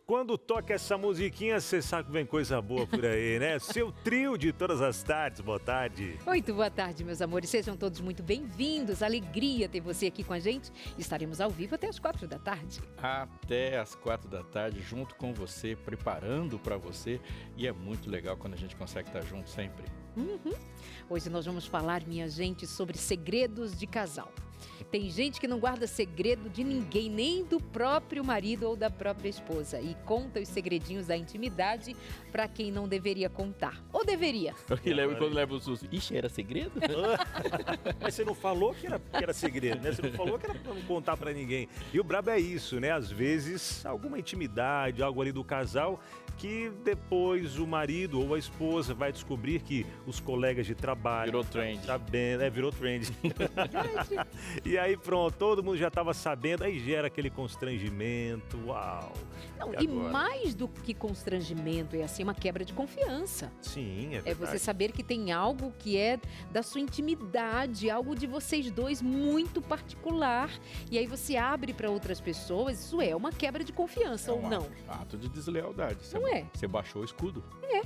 Quando toca essa musiquinha, você sabe que vem coisa boa por aí, né? Seu trio de todas as tardes, boa tarde. Muito boa tarde, meus amores. Sejam todos muito bem-vindos. Alegria ter você aqui com a gente. Estaremos ao vivo até as 4 da tarde. Até as 4 da tarde, junto com você, preparando para você. E é muito legal quando a gente consegue estar junto sempre. Hoje nós vamos falar, minha gente, sobre segredos de casal. Tem gente que não guarda segredo de ninguém, nem do próprio marido ou da própria esposa. E conta os segredinhos da intimidade para quem não deveria contar. Ou deveria. E lembra quando leva o susto. Ixi, era segredo? Mas você não falou que era segredo, né? Você não falou que era pra não contar pra ninguém. E o brabo é isso, né? Às vezes, alguma intimidade, algo ali do casal, que depois o marido ou a esposa vai descobrir que os colegas de trabalho... Virou trend. Sabendo, virou trend. E aí pronto, todo mundo já estava sabendo, aí gera aquele constrangimento, uau. Não, e mais do que constrangimento, é assim uma quebra de confiança. Sim, é verdade. É você saber que tem algo que é da sua intimidade, algo de vocês dois muito particular. E aí você abre para outras pessoas, isso é uma quebra de confiança ou não? Ato de deslealdade. Não é? Você baixou o escudo. É.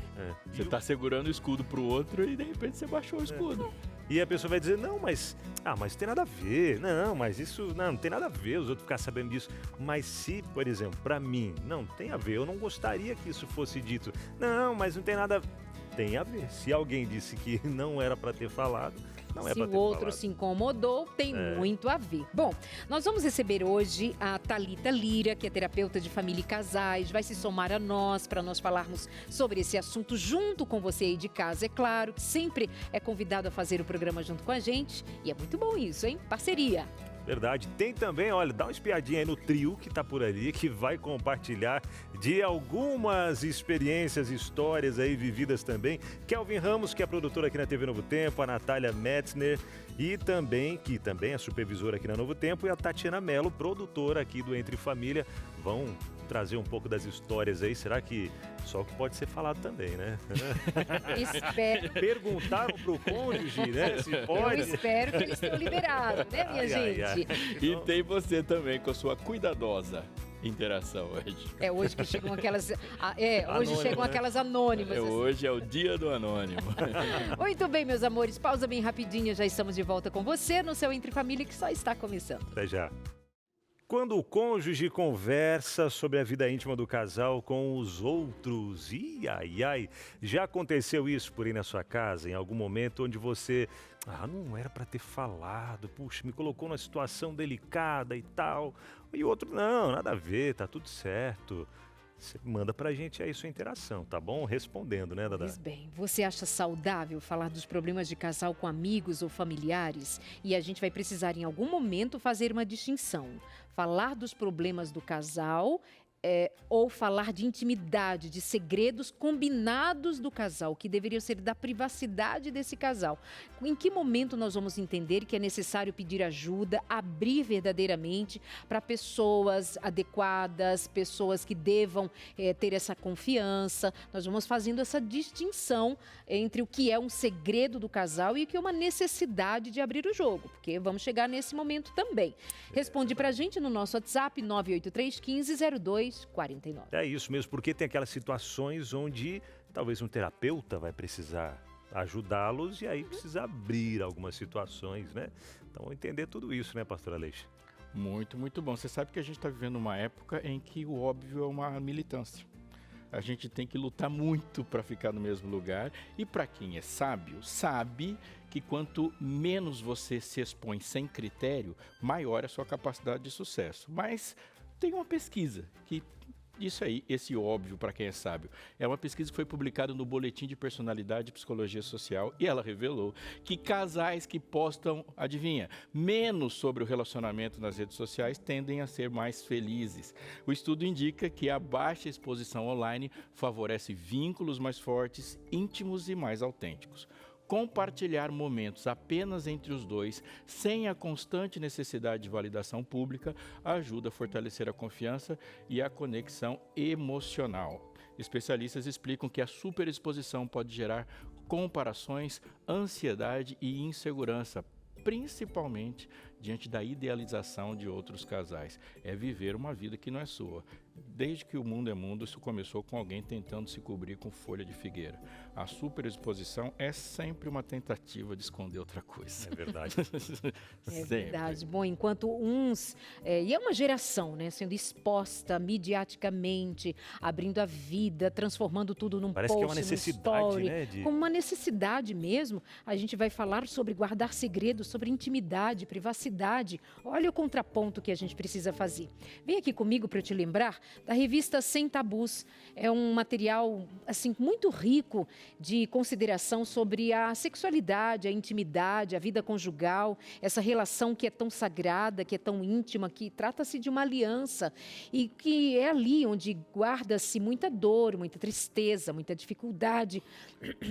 Você tá segurando o escudo pro outro e de repente você baixou o escudo. E a pessoa vai dizer, não, mas tem nada a ver. Não, mas isso não tem nada a ver os outros ficar sabendo disso. Mas se, por exemplo, pra mim, não tem a ver, eu não gostaria que isso fosse dito. Não, mas não tem nada a ver. Tem a ver. Se alguém disse que não era pra ter falado, não é pra ter falado. Se o outro se incomodou, tem muito a ver. Bom, nós vamos receber hoje a Thalita Lira, que é terapeuta de família e casais, vai se somar a nós para nós falarmos sobre esse assunto junto com você aí de casa. É claro que sempre é convidado a fazer o programa junto com a gente e é muito bom isso, hein? Parceria. Verdade. Tem também, olha, dá uma espiadinha aí no trio que tá por ali, que vai compartilhar de algumas experiências, histórias aí vividas também. Kelvin Ramos, que é produtora aqui na TV Novo Tempo, a Natália Metzner e também, que também é supervisora aqui na Novo Tempo, e a Tatiana Mello, produtora aqui do Entre Família, vão trazer um pouco das histórias aí. Será que só o que pode ser falado também, né? Espero. Perguntaram pro cônjuge, né? Se pode. Eu espero que eles tenham liberado, né, minha gente? E tem você também com a sua cuidadosa interação hoje. É hoje que chegam aquelas... hoje Anônimo, chegam né? aquelas anônimas. Assim. Hoje é o dia do anônimo. Muito bem, meus amores. Pausa bem rapidinho, já estamos de volta com você no seu Entre Família que só está começando. Até já. Quando o cônjuge conversa sobre a vida íntima do casal com os outros, já aconteceu isso por aí na sua casa, em algum momento onde você, não era para ter falado, puxa, me colocou numa situação delicada e tal, e o outro, não, nada a ver, tá tudo certo. Você manda pra gente aí sua interação, tá bom? Respondendo, né, Dada? Pois bem, você acha saudável falar dos problemas de casal com amigos ou familiares? E a gente vai precisar em algum momento fazer uma distinção. Falar dos problemas do casal ou falar de intimidade, de segredos combinados do casal, que deveriam ser da privacidade desse casal. Em que momento nós vamos entender que é necessário pedir ajuda, abrir verdadeiramente para pessoas adequadas, pessoas que devam ter essa confiança? Nós vamos fazendo essa distinção entre o que é um segredo do casal e o que é uma necessidade de abrir o jogo, porque vamos chegar nesse momento também. Responde para a gente no nosso WhatsApp 983 15 02 49. É isso mesmo, porque tem aquelas situações onde talvez um terapeuta vai precisar ajudá-los e aí precisa abrir algumas situações, né? Então, entender tudo isso, né, pastor Aleixo? Muito, muito bom. Você sabe que a gente está vivendo uma época em que o óbvio é uma militância. A gente tem que lutar muito para ficar no mesmo lugar. E para quem é sábio, sabe que quanto menos você se expõe sem critério, maior é a sua capacidade de sucesso. Mas tem uma pesquisa que... Isso aí, esse óbvio para quem é sábio, é uma pesquisa que foi publicada no Boletim de Personalidade e Psicologia Social e ela revelou que casais que postam, adivinha, menos sobre o relacionamento nas redes sociais tendem a ser mais felizes. O estudo indica que a baixa exposição online favorece vínculos mais fortes, íntimos e mais autênticos. Compartilhar momentos apenas entre os dois, sem a constante necessidade de validação pública, ajuda a fortalecer a confiança e a conexão emocional. Especialistas explicam que a superexposição pode gerar comparações, ansiedade e insegurança, principalmente diante da idealização de outros casais. É viver uma vida que não é sua. Desde que o mundo é mundo, isso começou com alguém tentando se cobrir com folha de figueira. A superexposição é sempre uma tentativa de esconder outra coisa. É verdade. É verdade. Bom, enquanto uns, e é uma geração, né, sendo exposta mediaticamente, abrindo a vida, transformando tudo num Parece post, que é uma necessidade, num story, né? como uma necessidade mesmo. A gente vai falar sobre guardar segredos, sobre intimidade, privacidade. Olha o contraponto que a gente precisa fazer. Vem aqui comigo para eu te lembrar da revista Sem Tabus. É um material assim muito rico de consideração sobre a sexualidade, a intimidade, a vida conjugal, essa relação que é tão sagrada, que é tão íntima, que trata-se de uma aliança e que é ali onde guarda-se muita dor, muita tristeza, muita dificuldade,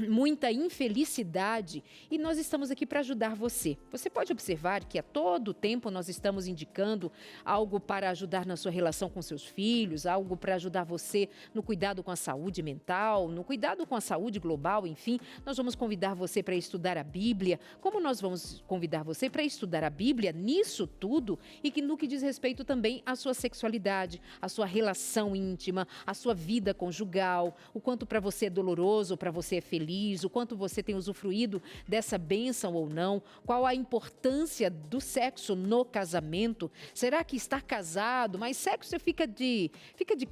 muita infelicidade. E nós estamos aqui para ajudar você. Você pode observar que a todo tempo nós estamos indicando algo para ajudar na sua relação com seus filhos, algo para ajudar você no cuidado com a saúde mental, no cuidado com a saúde global, enfim. Nós vamos convidar você para estudar a Bíblia. Como nós vamos convidar você para estudar a Bíblia nisso tudo e que no que diz respeito também à sua sexualidade, à sua relação íntima, à sua vida conjugal, o quanto para você é doloroso, para você é feliz, o quanto você tem usufruído dessa bênção ou não, qual a importância do sexo no casamento. Será que estar casado, mas sexo fica de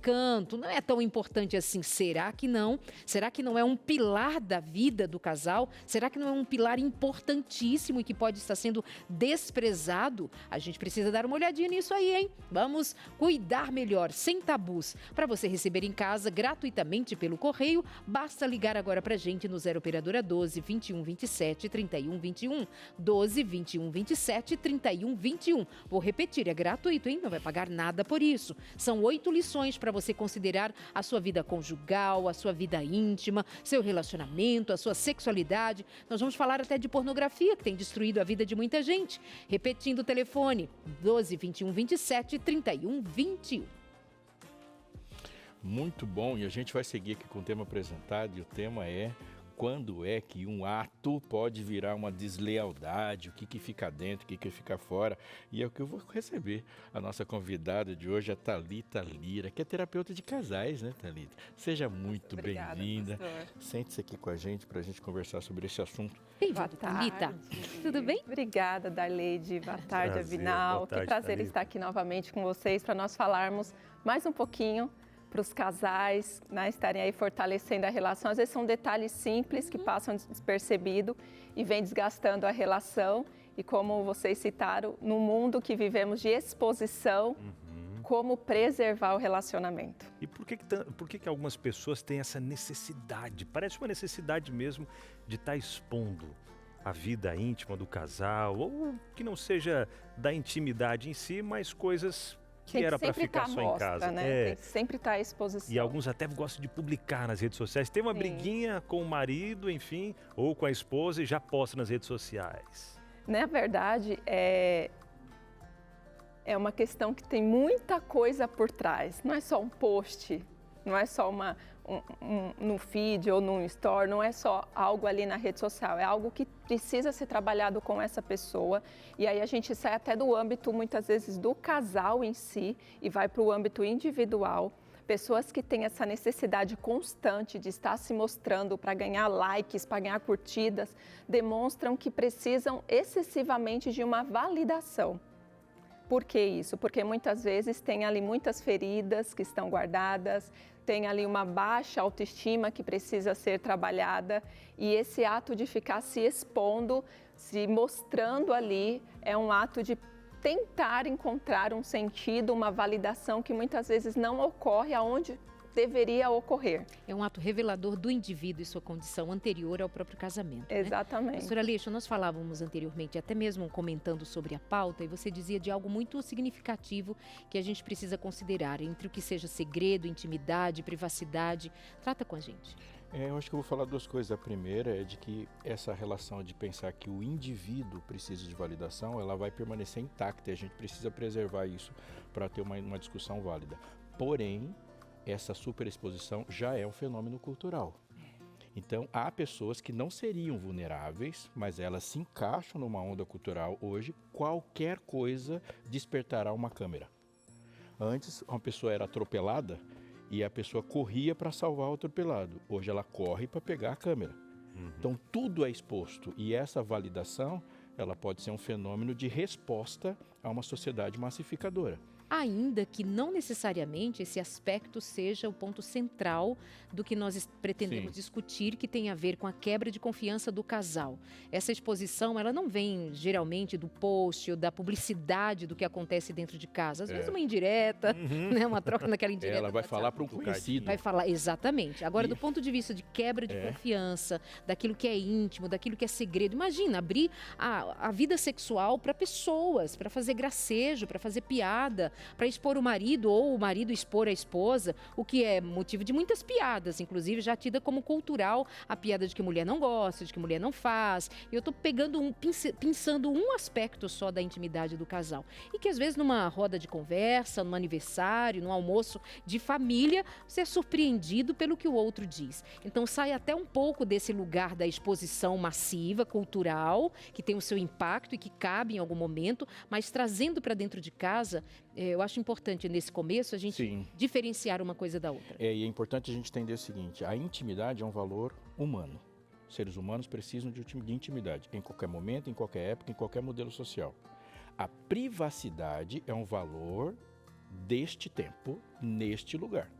canto, não é tão importante assim? Será que não? Será que não é um pilar da vida do casal? Será que não é um pilar importantíssimo e que pode estar sendo desprezado? A gente precisa dar uma olhadinha nisso aí, hein? Vamos cuidar melhor, sem tabus. Para você receber em casa gratuitamente pelo correio, basta ligar agora pra gente no 0 operadora 12 21 27 31 21, 12 21 27 31 21. Vou repetir, é gratuito, hein? Não vai pagar nada por isso. São 8 lições para você considerar a sua vida conjugal, a sua vida íntima, seu relacionamento, a sua sexualidade. Nós vamos falar até de pornografia, que tem destruído a vida de muita gente. Repetindo o telefone, 12 21 27 31 21. Muito bom, e a gente vai seguir aqui com o tema apresentado, e o tema é: quando é que um ato pode virar uma deslealdade, o que fica dentro, o que fica fora. E é o que eu vou receber. A nossa convidada de hoje é Thalita Lira, que é terapeuta de casais, né, Thalita? Seja muito bem-vinda. Sente-se aqui com a gente para a gente conversar sobre esse assunto. Boa tarde, Thalita. Tudo bem? Obrigada, Darleide. Boa tarde, Prazer, Avinal. boa tarde, Que prazer Thalita. estar aqui novamente com vocês para nós falarmos mais um pouquinho para os casais, né, estarem aí fortalecendo a relação. Às vezes são detalhes simples que passam despercebido e vem desgastando a relação. E como vocês citaram, no mundo que vivemos de exposição, como preservar o relacionamento. E por que algumas pessoas têm essa necessidade? Parece uma necessidade mesmo de estar expondo a vida íntima do casal, ou que não seja da intimidade em si, mas coisas que era para ficar só em casa. Né? Tem que sempre estar à exposição. E alguns até gostam de publicar nas redes sociais. Tem uma briguinha com o marido, enfim, ou com a esposa e já posta nas redes sociais. Na verdade, é uma questão que tem muita coisa por trás. Não é só um post, não é só no feed ou num story, não é só algo ali na rede social, é algo que precisa ser trabalhado com essa pessoa. E aí a gente sai até do âmbito, muitas vezes, do casal em si e vai para o âmbito individual. Pessoas que têm essa necessidade constante de estar se mostrando para ganhar likes, para ganhar curtidas, demonstram que precisam excessivamente de uma validação. Por que isso? Porque muitas vezes tem ali muitas feridas que estão guardadas, tem ali uma baixa autoestima que precisa ser trabalhada, e esse ato de ficar se expondo, se mostrando ali, é um ato de tentar encontrar um sentido, uma validação que muitas vezes não ocorre aonde deveria ocorrer. É um ato revelador do indivíduo e sua condição anterior ao próprio casamento. Exatamente. Né? Professora Aleixo, nós falávamos anteriormente, até mesmo comentando sobre a pauta, e você dizia de algo muito significativo que a gente precisa considerar, entre o que seja segredo, intimidade, privacidade. Trata com a gente. Eu acho que eu vou falar duas coisas. A primeira é de que essa relação de pensar que o indivíduo precisa de validação, ela vai permanecer intacta e a gente precisa preservar isso para ter uma discussão válida. Porém, essa superexposição já é um fenômeno cultural. Então, há pessoas que não seriam vulneráveis, mas elas se encaixam numa onda cultural hoje. Qualquer coisa despertará uma câmera. Antes, uma pessoa era atropelada e a pessoa corria para salvar o atropelado. Hoje, ela corre para pegar a câmera. Então, tudo é exposto. E essa validação, ela pode ser um fenômeno de resposta a uma sociedade massificadora. Ainda que não necessariamente esse aspecto seja o ponto central do que nós pretendemos discutir, que tem a ver com a quebra de confiança do casal. Essa exposição, ela não vem geralmente do post ou da publicidade do que acontece dentro de casa. Às vezes uma indireta, né? Uma troca naquela indireta. Ela vai falar para um conhecido. Vai falar, exatamente. Agora, do ponto de vista de quebra de confiança, daquilo que é íntimo, daquilo que é segredo. Imagina, abrir a vida sexual para pessoas, para fazer gracejo, para fazer piada, para expor o marido ou o marido expor a esposa, o que é motivo de muitas piadas, inclusive já tida como cultural a piada de que mulher não gosta, de que mulher não faz. E eu estou pegando pensando um aspecto só da intimidade do casal. E que às vezes numa roda de conversa, num aniversário, num almoço de família, você é surpreendido pelo que o outro diz. Então sai até um pouco desse lugar da exposição massiva, cultural, que tem o seu impacto e que cabe em algum momento, mas trazendo para dentro de casa, eu acho importante nesse começo a gente diferenciar uma coisa da outra. E é importante a gente entender o seguinte, a intimidade é um valor humano. Seres humanos precisam de intimidade, em qualquer momento, em qualquer época, em qualquer modelo social. A privacidade é um valor deste tempo, neste lugar.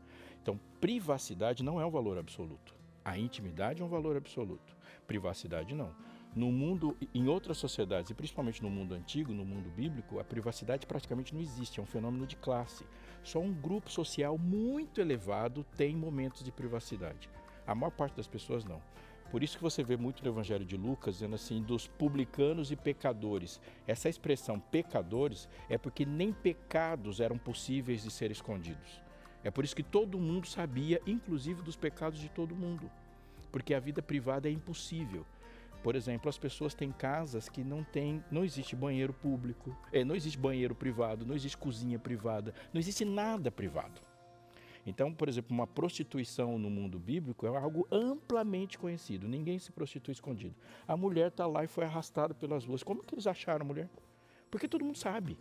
Então, privacidade não é um valor absoluto. A intimidade é um valor absoluto. Privacidade não. No mundo, em outras sociedades, e principalmente no mundo antigo, no mundo bíblico, a privacidade praticamente não existe, é um fenômeno de classe. Só um grupo social muito elevado tem momentos de privacidade. A maior parte das pessoas não. Por isso que você vê muito no Evangelho de Lucas, dizendo assim, dos publicanos e pecadores. Essa expressão pecadores é porque nem pecados eram possíveis de ser escondidos. É por isso que todo mundo sabia, inclusive dos pecados de todo mundo. Porque a vida privada é impossível. Por exemplo, as pessoas têm casas que não existe banheiro público, não existe banheiro privado, não existe cozinha privada, não existe nada privado. Então, por exemplo, uma prostituição no mundo bíblico é algo amplamente conhecido, ninguém se prostitui escondido. A mulher está lá e foi arrastada pelas ruas. Como que eles acharam a mulher? Porque todo mundo sabe.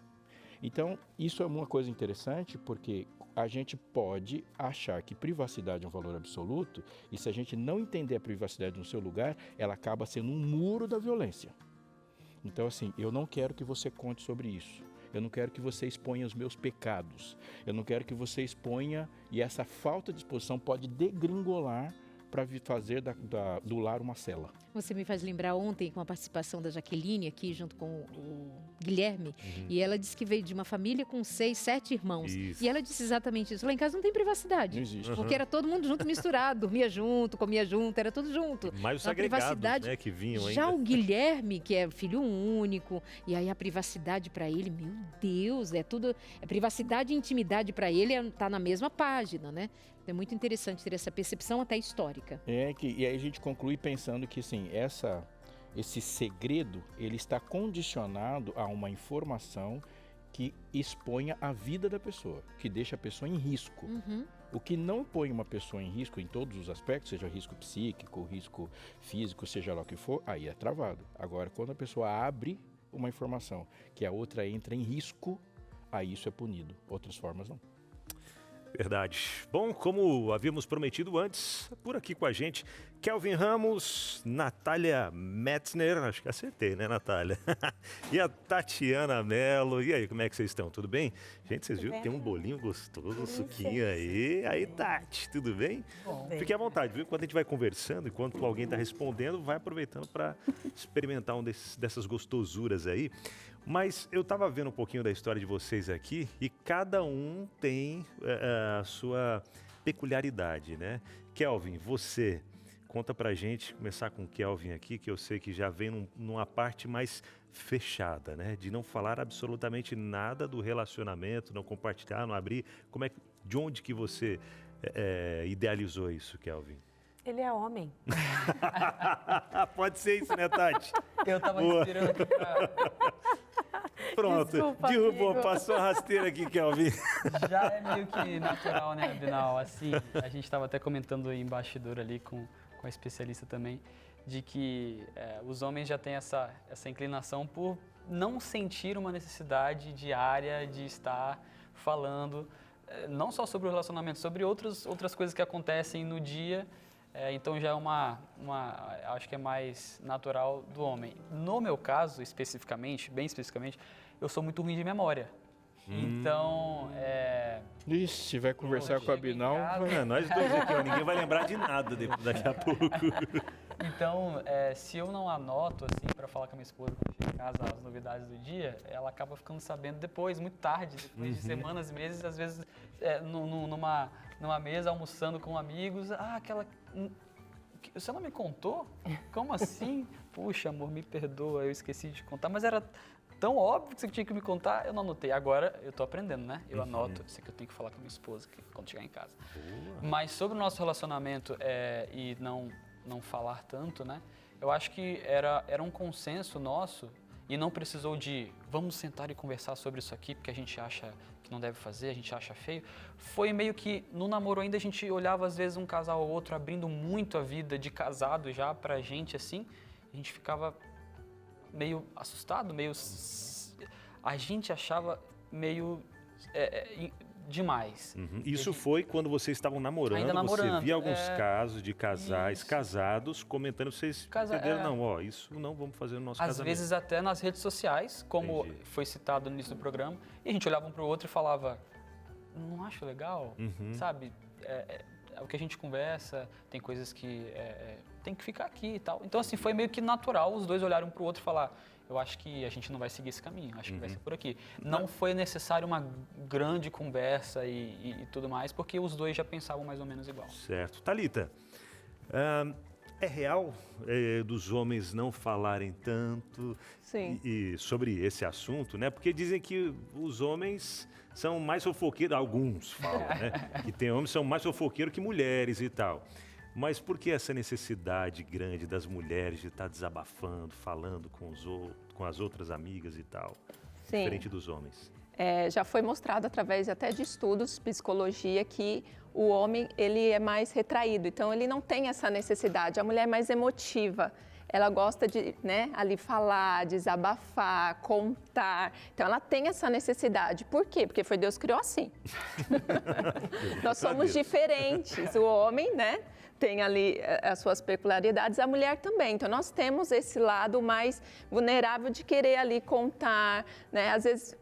Então, isso é uma coisa interessante porque a gente pode achar que privacidade é um valor absoluto e se a gente não entender a privacidade no seu lugar, ela acaba sendo um muro da violência. Então, assim, eu não quero que você conte sobre isso. Eu não quero que você exponha os meus pecados. Eu não quero que você exponha, e essa falta de exposição pode degringolar para fazer do lar uma cela. Você me faz lembrar ontem com a participação da Jaqueline aqui junto com o Guilherme, e ela disse que veio de uma família com 6, 7 irmãos. Isso. E ela disse exatamente isso. Lá em casa não tem privacidade. Não existe. Porque era todo mundo junto, misturado, dormia junto, comia junto, era tudo junto. Mais os Então, a agregados, privacidade, né, que vinham ainda. já o Guilherme, que é filho único, e aí a privacidade para ele, meu Deus, é tudo... privacidade e intimidade para ele tá na mesma página, né? É muito interessante ter essa percepção até histórica. E aí a gente conclui pensando que, assim, esse segredo, ele está condicionado a uma informação que exponha a vida da pessoa, que deixa a pessoa em risco. O que não põe uma pessoa em risco em todos os aspectos, seja risco psíquico, risco físico, seja lá o que for, aí é travado. Agora, quando a pessoa abre uma informação que a outra entra em risco, aí isso é punido. Outras formas não. Verdade. Bom, como havíamos prometido antes, por aqui com a gente, Kelvin Ramos, Natália Metzner, acho que acertei, né, Natália? E a Tatiana Mello. E aí, como é que vocês estão? Tudo bem? Gente, vocês viram que tem um bolinho gostoso, um suquinho aí. Aí, Tati, tudo bem? Bom. Fique à vontade, viu? Enquanto a gente vai conversando, enquanto alguém está respondendo, vai aproveitando para experimentar dessas gostosuras aí. Mas eu estava vendo um pouquinho da história de vocês aqui e cada um tem a sua peculiaridade, né? Kelvin, você, conta pra gente, começar com o Kelvin aqui, que eu sei que já vem numa parte mais fechada, né? De não falar absolutamente nada do relacionamento, não compartilhar, não abrir. De onde que você idealizou isso, Kelvin? Ele é homem. Pode ser isso, né, Tati? Eu tava inspirando aqui pra... Pronto, Desculpa, derrubou, amigo. passou a rasteira aqui, Kelvin. Já é meio que natural, né, Binal? Assim, a gente tava até comentando em bastidor ali com com a especialista também, de que os homens já têm essa inclinação por não sentir uma necessidade diária de estar falando, não só sobre o relacionamento, sobre outras coisas que acontecem no dia. Então já é acho que é mais natural do homem. No meu caso, bem especificamente, eu sou muito ruim de memória. Então, Ixi, se vai conversar com a Binal... Nós dois aqui, ninguém vai lembrar de nada daqui a pouco. Então, se eu não anoto, assim, para falar com a minha esposa quando chega em casa as novidades do dia, ela acaba ficando sabendo depois, muito tarde, depois de semanas, meses, às vezes numa mesa, almoçando com amigos. Você não me contou? Como assim? Puxa, amor, me perdoa, eu esqueci de contar, mas era tão óbvio que você tinha que me contar, eu não anotei. Agora eu tô aprendendo, né? Eu anoto, isso que eu tenho que falar com a minha esposa quando chegar em casa. Mas sobre o nosso relacionamento e não falar tanto, né? Eu acho que era um consenso nosso e não precisou de vamos sentar e conversar sobre isso aqui porque a gente acha que não deve fazer, a gente acha feio. Foi meio que no namoro ainda a gente olhava às vezes um casal ou outro abrindo muito a vida de casado já pra gente assim, a gente ficava meio assustado, a gente achava meio demais. Isso foi quando vocês estavam namorando, Ainda namorando, você via alguns casos de casais casados comentando, vocês entenderam, não, isso não vamos fazer no nosso casamento. Às vezes até nas redes sociais, como foi citado no início do programa, e a gente olhava um para o outro e falava, não acho legal, sabe? É o que a gente conversa, tem coisas que tem que ficar aqui e tal. Então assim, foi meio que natural os dois olharem um para o outro e falar, eu acho que a gente não vai seguir esse caminho, acho que vai ser por aqui. Não foi necessário uma grande conversa e tudo mais, porque os dois já pensavam mais ou menos igual. Certo. Thalita, é real dos homens não falarem tanto e sobre esse assunto, né? Porque dizem que os homens são mais fofoqueiros, alguns falam, né? Que tem homens que são mais fofoqueiros que mulheres e tal. Mas por que essa necessidade grande das mulheres de estar desabafando, falando com as outras amigas e tal, diferente dos homens? Já foi mostrado através até de estudos, psicologia, que o homem ele é mais retraído, então ele não tem essa necessidade. A mulher é mais emotiva, ela gosta de ali falar, desabafar, contar. Então ela tem essa necessidade. Por quê? Porque foi Deus que criou assim. Nós somos diferentes. O homem, tem ali as suas peculiaridades, a mulher também. Então, nós temos esse lado mais vulnerável de querer ali contar, Às vezes,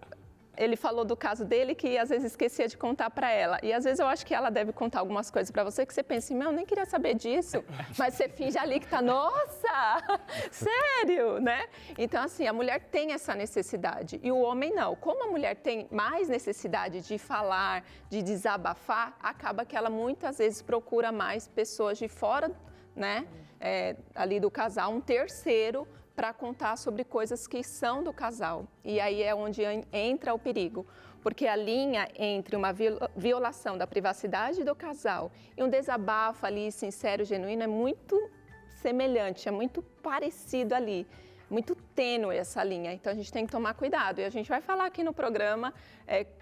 ele falou do caso dele que às vezes esquecia de contar para ela. E às vezes eu acho que ela deve contar algumas coisas para você que você pensa assim, eu nem queria saber disso. Mas você finge ali que tá, nossa, sério, Então, assim, a mulher tem essa necessidade e o homem não. Como a mulher tem mais necessidade de falar, de desabafar, acaba que ela muitas vezes procura mais pessoas de fora, ali do casal, um terceiro, para contar sobre coisas que são do casal. E aí é onde entra o perigo, porque a linha entre uma violação da privacidade do casal e um desabafo ali sincero, genuíno, é muito semelhante, é muito parecido ali, muito tênue essa linha. Então a gente tem que tomar cuidado e a gente vai falar aqui no programa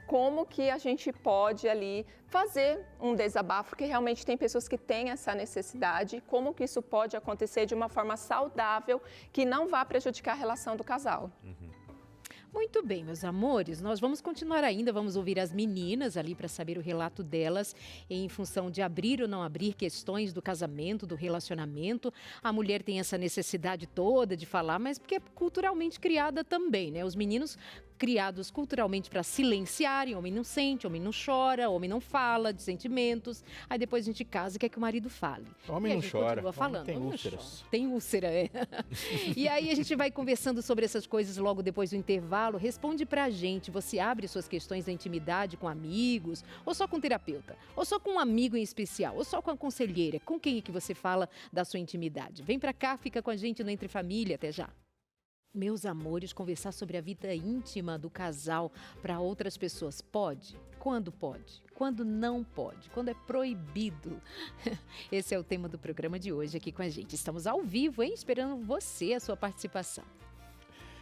como que a gente pode ali fazer um desabafo, porque realmente tem pessoas que têm essa necessidade, como que isso pode acontecer de uma forma saudável, que não vá prejudicar a relação do casal. Muito bem, meus amores, nós vamos continuar ainda, vamos ouvir as meninas ali para saber o relato delas em função de abrir ou não abrir questões do casamento, do relacionamento. A mulher tem essa necessidade toda de falar, mas porque é culturalmente criada também, Os meninos criados culturalmente para silenciarem, homem não sente, homem não chora, homem não fala de sentimentos. Aí depois a gente casa e quer que o marido fale. Homem não chora, falando, tem úlceras. Tem úlcera, E aí a gente vai conversando sobre essas coisas logo depois do intervalo. Responde pra gente, você abre suas questões da intimidade com amigos, ou só com terapeuta, ou só com um amigo em especial, ou só com a conselheira. Com quem é que você fala da sua intimidade? Vem pra cá, fica com a gente no Entre Família, até já. Meus amores, conversar sobre a vida íntima do casal para outras pessoas pode? Quando pode? Quando não pode? Quando é proibido? Esse é o tema do programa de hoje aqui com a gente. Estamos ao vivo, esperando você, a sua participação.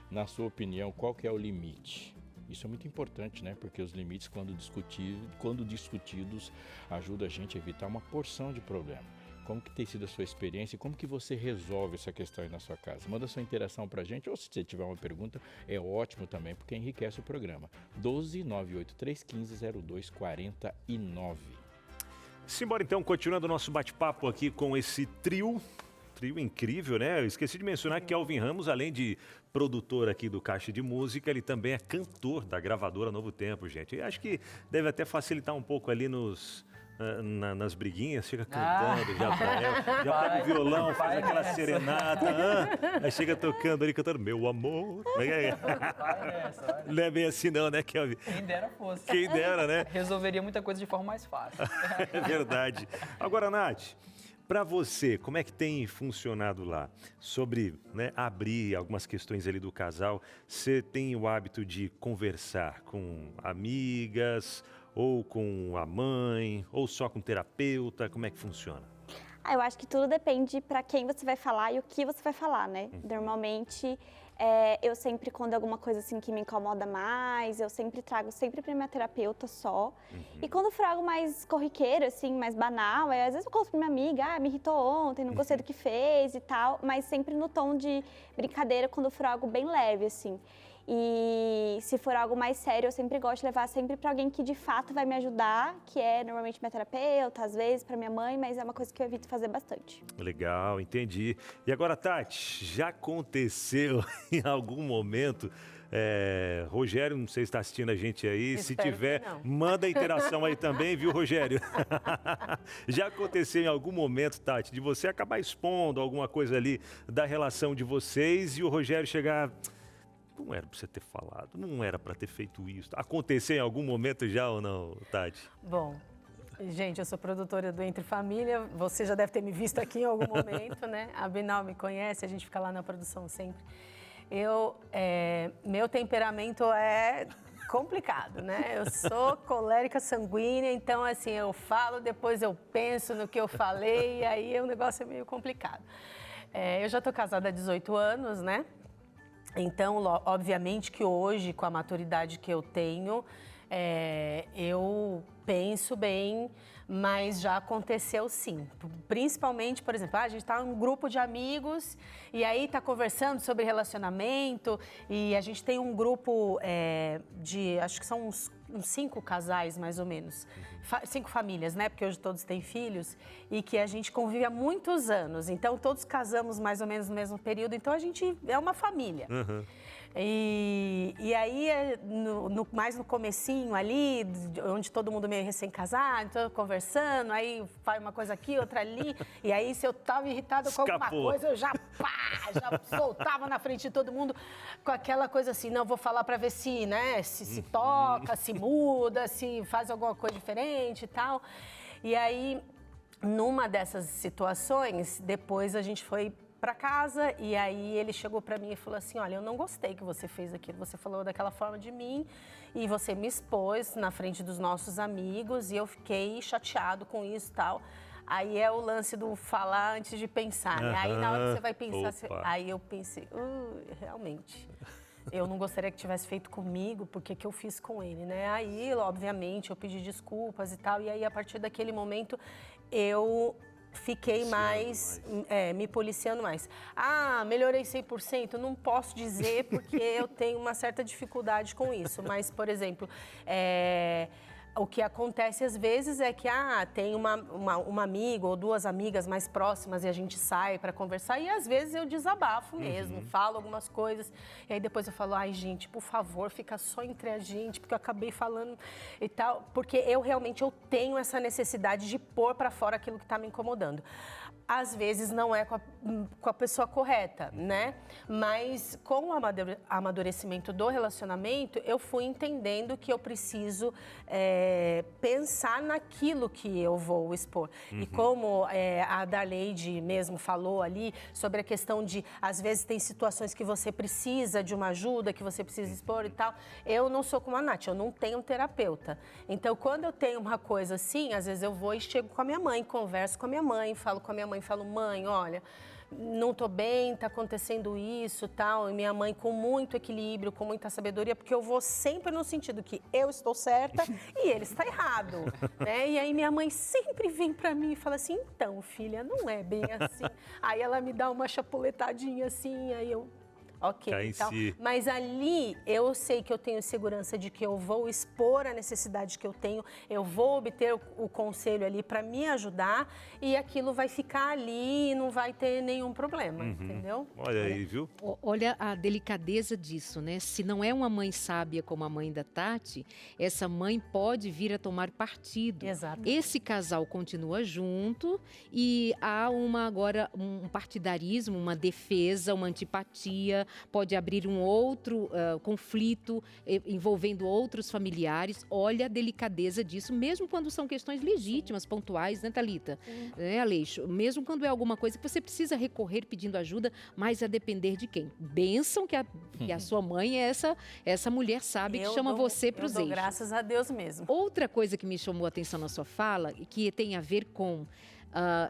Na sua opinião, qual que é o limite? Isso é muito importante, Porque os limites, quando discutidos, ajudam a gente a evitar uma porção de problema. Como que tem sido a sua experiência e como que você resolve essa questão aí na sua casa? Manda sua interação pra gente, ou se você tiver uma pergunta, é ótimo também, porque enriquece o programa. 12 983 15 0249. Simbora então, continuando o nosso bate-papo aqui com esse trio incrível, né? Eu esqueci de mencionar que Kelvin Ramos, além de produtor aqui do Caixa de Música, ele também é cantor da gravadora Novo Tempo, gente. Eu acho que deve até facilitar um pouco ali nas briguinhas, chega cantando já pra ela, já pega o violão, faz aquela serenata, aí chega tocando ali, cantando Meu Amor. Não é bem assim não, né, Kelvin? Quem dera fosse. Quem dera, né? Resolveria muita coisa de forma mais fácil. É verdade. Agora, Nath, para você, como é que tem funcionado lá? Sobre, né, abrir algumas questões ali do casal, você tem o hábito de conversar com amigas, ou com a mãe, ou só com terapeuta? Como é que funciona? Eu acho que tudo depende para quem você vai falar e o que você vai falar, né? Normalmente, eu sempre, quando é alguma coisa assim que me incomoda mais, eu sempre trago para minha terapeuta só. E quando for algo mais corriqueiro, assim, mais banal, às vezes eu conto pra minha amiga, me irritou ontem, não gostei do que fez e tal, mas sempre no tom de brincadeira, quando for algo bem leve, assim. E se for algo mais sério, eu sempre gosto de levar sempre para alguém que de fato vai me ajudar, que é normalmente minha terapeuta, às vezes para minha mãe, mas é uma coisa que eu evito fazer bastante. Legal, entendi. E agora, Tati, já aconteceu em algum momento, Rogério, não sei se está assistindo a gente aí, se tiver, manda a interação aí também, viu, Rogério? Já aconteceu em algum momento, Tati, de você acabar expondo alguma coisa ali da relação de vocês e o Rogério chegar... Não era para você ter falado, não era para ter feito isso. Aconteceu em algum momento já ou não, Tati? Bom, gente, eu sou produtora do Entre Família, você já deve ter me visto aqui em algum momento, né? A Binal me conhece, a gente fica lá na produção sempre. Meu temperamento é complicado, né? Eu sou colérica sanguínea, então assim, eu falo, depois eu penso no que eu falei, e aí o negócio é meio complicado. Eu já tô casada há 18 anos, né? Então, obviamente que hoje, com a maturidade que eu tenho, eu penso bem, mas já aconteceu sim. Principalmente, por exemplo, a gente está em um grupo de amigos e aí está conversando sobre relacionamento e a gente tem um grupo acho que são uns 5 casais, mais ou menos. 5 famílias, né? Porque hoje todos têm filhos e que a gente convive há muitos anos. Então, todos casamos mais ou menos no mesmo período. Então, a gente é uma família. E aí, mais no comecinho ali, onde todo mundo meio recém-casado, então conversando, aí faz uma coisa aqui, outra ali. E aí, se eu tava irritada com alguma coisa, eu já soltava na frente de todo mundo com aquela coisa assim, não, vou falar para ver se, né, se toca, se muda, se faz alguma coisa diferente e tal. E aí, numa dessas situações, depois a gente foi para casa e aí ele chegou para mim e falou assim, olha, eu não gostei que você fez aquilo, você falou daquela forma de mim e você me expôs na frente dos nossos amigos e eu fiquei chateado com isso e tal. Aí é o lance do falar antes de pensar, né? Aí na hora que você vai pensar, aí eu pensei, realmente, eu não gostaria que tivesse feito comigo, porque que eu fiz com ele, né? Aí, obviamente, eu pedi desculpas e tal, e aí a partir daquele momento eu fiquei me policiando mais. Melhorei 100%? Não posso dizer porque eu tenho uma certa dificuldade com isso. Mas, por exemplo, o que acontece às vezes é que tem uma amiga ou 2 amigas mais próximas e a gente sai para conversar e às vezes eu desabafo mesmo, falo algumas coisas e aí depois eu falo, ai gente, por favor, fica só entre a gente, porque eu acabei falando e tal, porque eu realmente tenho essa necessidade de pôr para fora aquilo que está me incomodando. Às vezes não é com a pessoa correta, né? Mas com o amadurecimento do relacionamento, eu fui entendendo que eu preciso pensar naquilo que eu vou expor. E como a Darleide mesmo falou ali, sobre a questão de, às vezes tem situações que você precisa de uma ajuda, que você precisa expor e tal. Eu não sou como a Nath, eu não tenho um terapeuta. Então, quando eu tenho uma coisa assim, às vezes eu vou e chego com a minha mãe, converso com a minha mãe, falo com a minha mãe, falo, mãe, olha, não tô bem, tá acontecendo isso, tal, e minha mãe com muito equilíbrio, com muita sabedoria, porque eu vou sempre no sentido que eu estou certa e ele está errado, né? E aí minha mãe sempre vem para mim e fala assim, então, filha, não é bem assim. Aí ela me dá uma chapuletadinha assim, aí eu... Ok, então, mas ali eu sei que eu tenho segurança de que eu vou expor a necessidade que eu tenho, eu vou obter o conselho ali para me ajudar e aquilo vai ficar ali e não vai ter nenhum problema, entendeu? Olha aí, viu? Olha a delicadeza disso, né? Se não é uma mãe sábia como a mãe da Tati, essa mãe pode vir a tomar partido. Exato. Esse casal continua junto e há agora um partidarismo, uma defesa, uma antipatia, pode abrir um outro conflito envolvendo outros familiares. Olha a delicadeza disso, mesmo quando são questões legítimas, pontuais, né, Thalita? Né, Aleixo? Mesmo quando é alguma coisa que você precisa recorrer pedindo ajuda, mas a depender de quem? Bênção que a sua mãe é essa mulher sábia que chama você para os eixos. Graças a Deus mesmo. Outra coisa que me chamou a atenção na sua fala, que tem a ver com...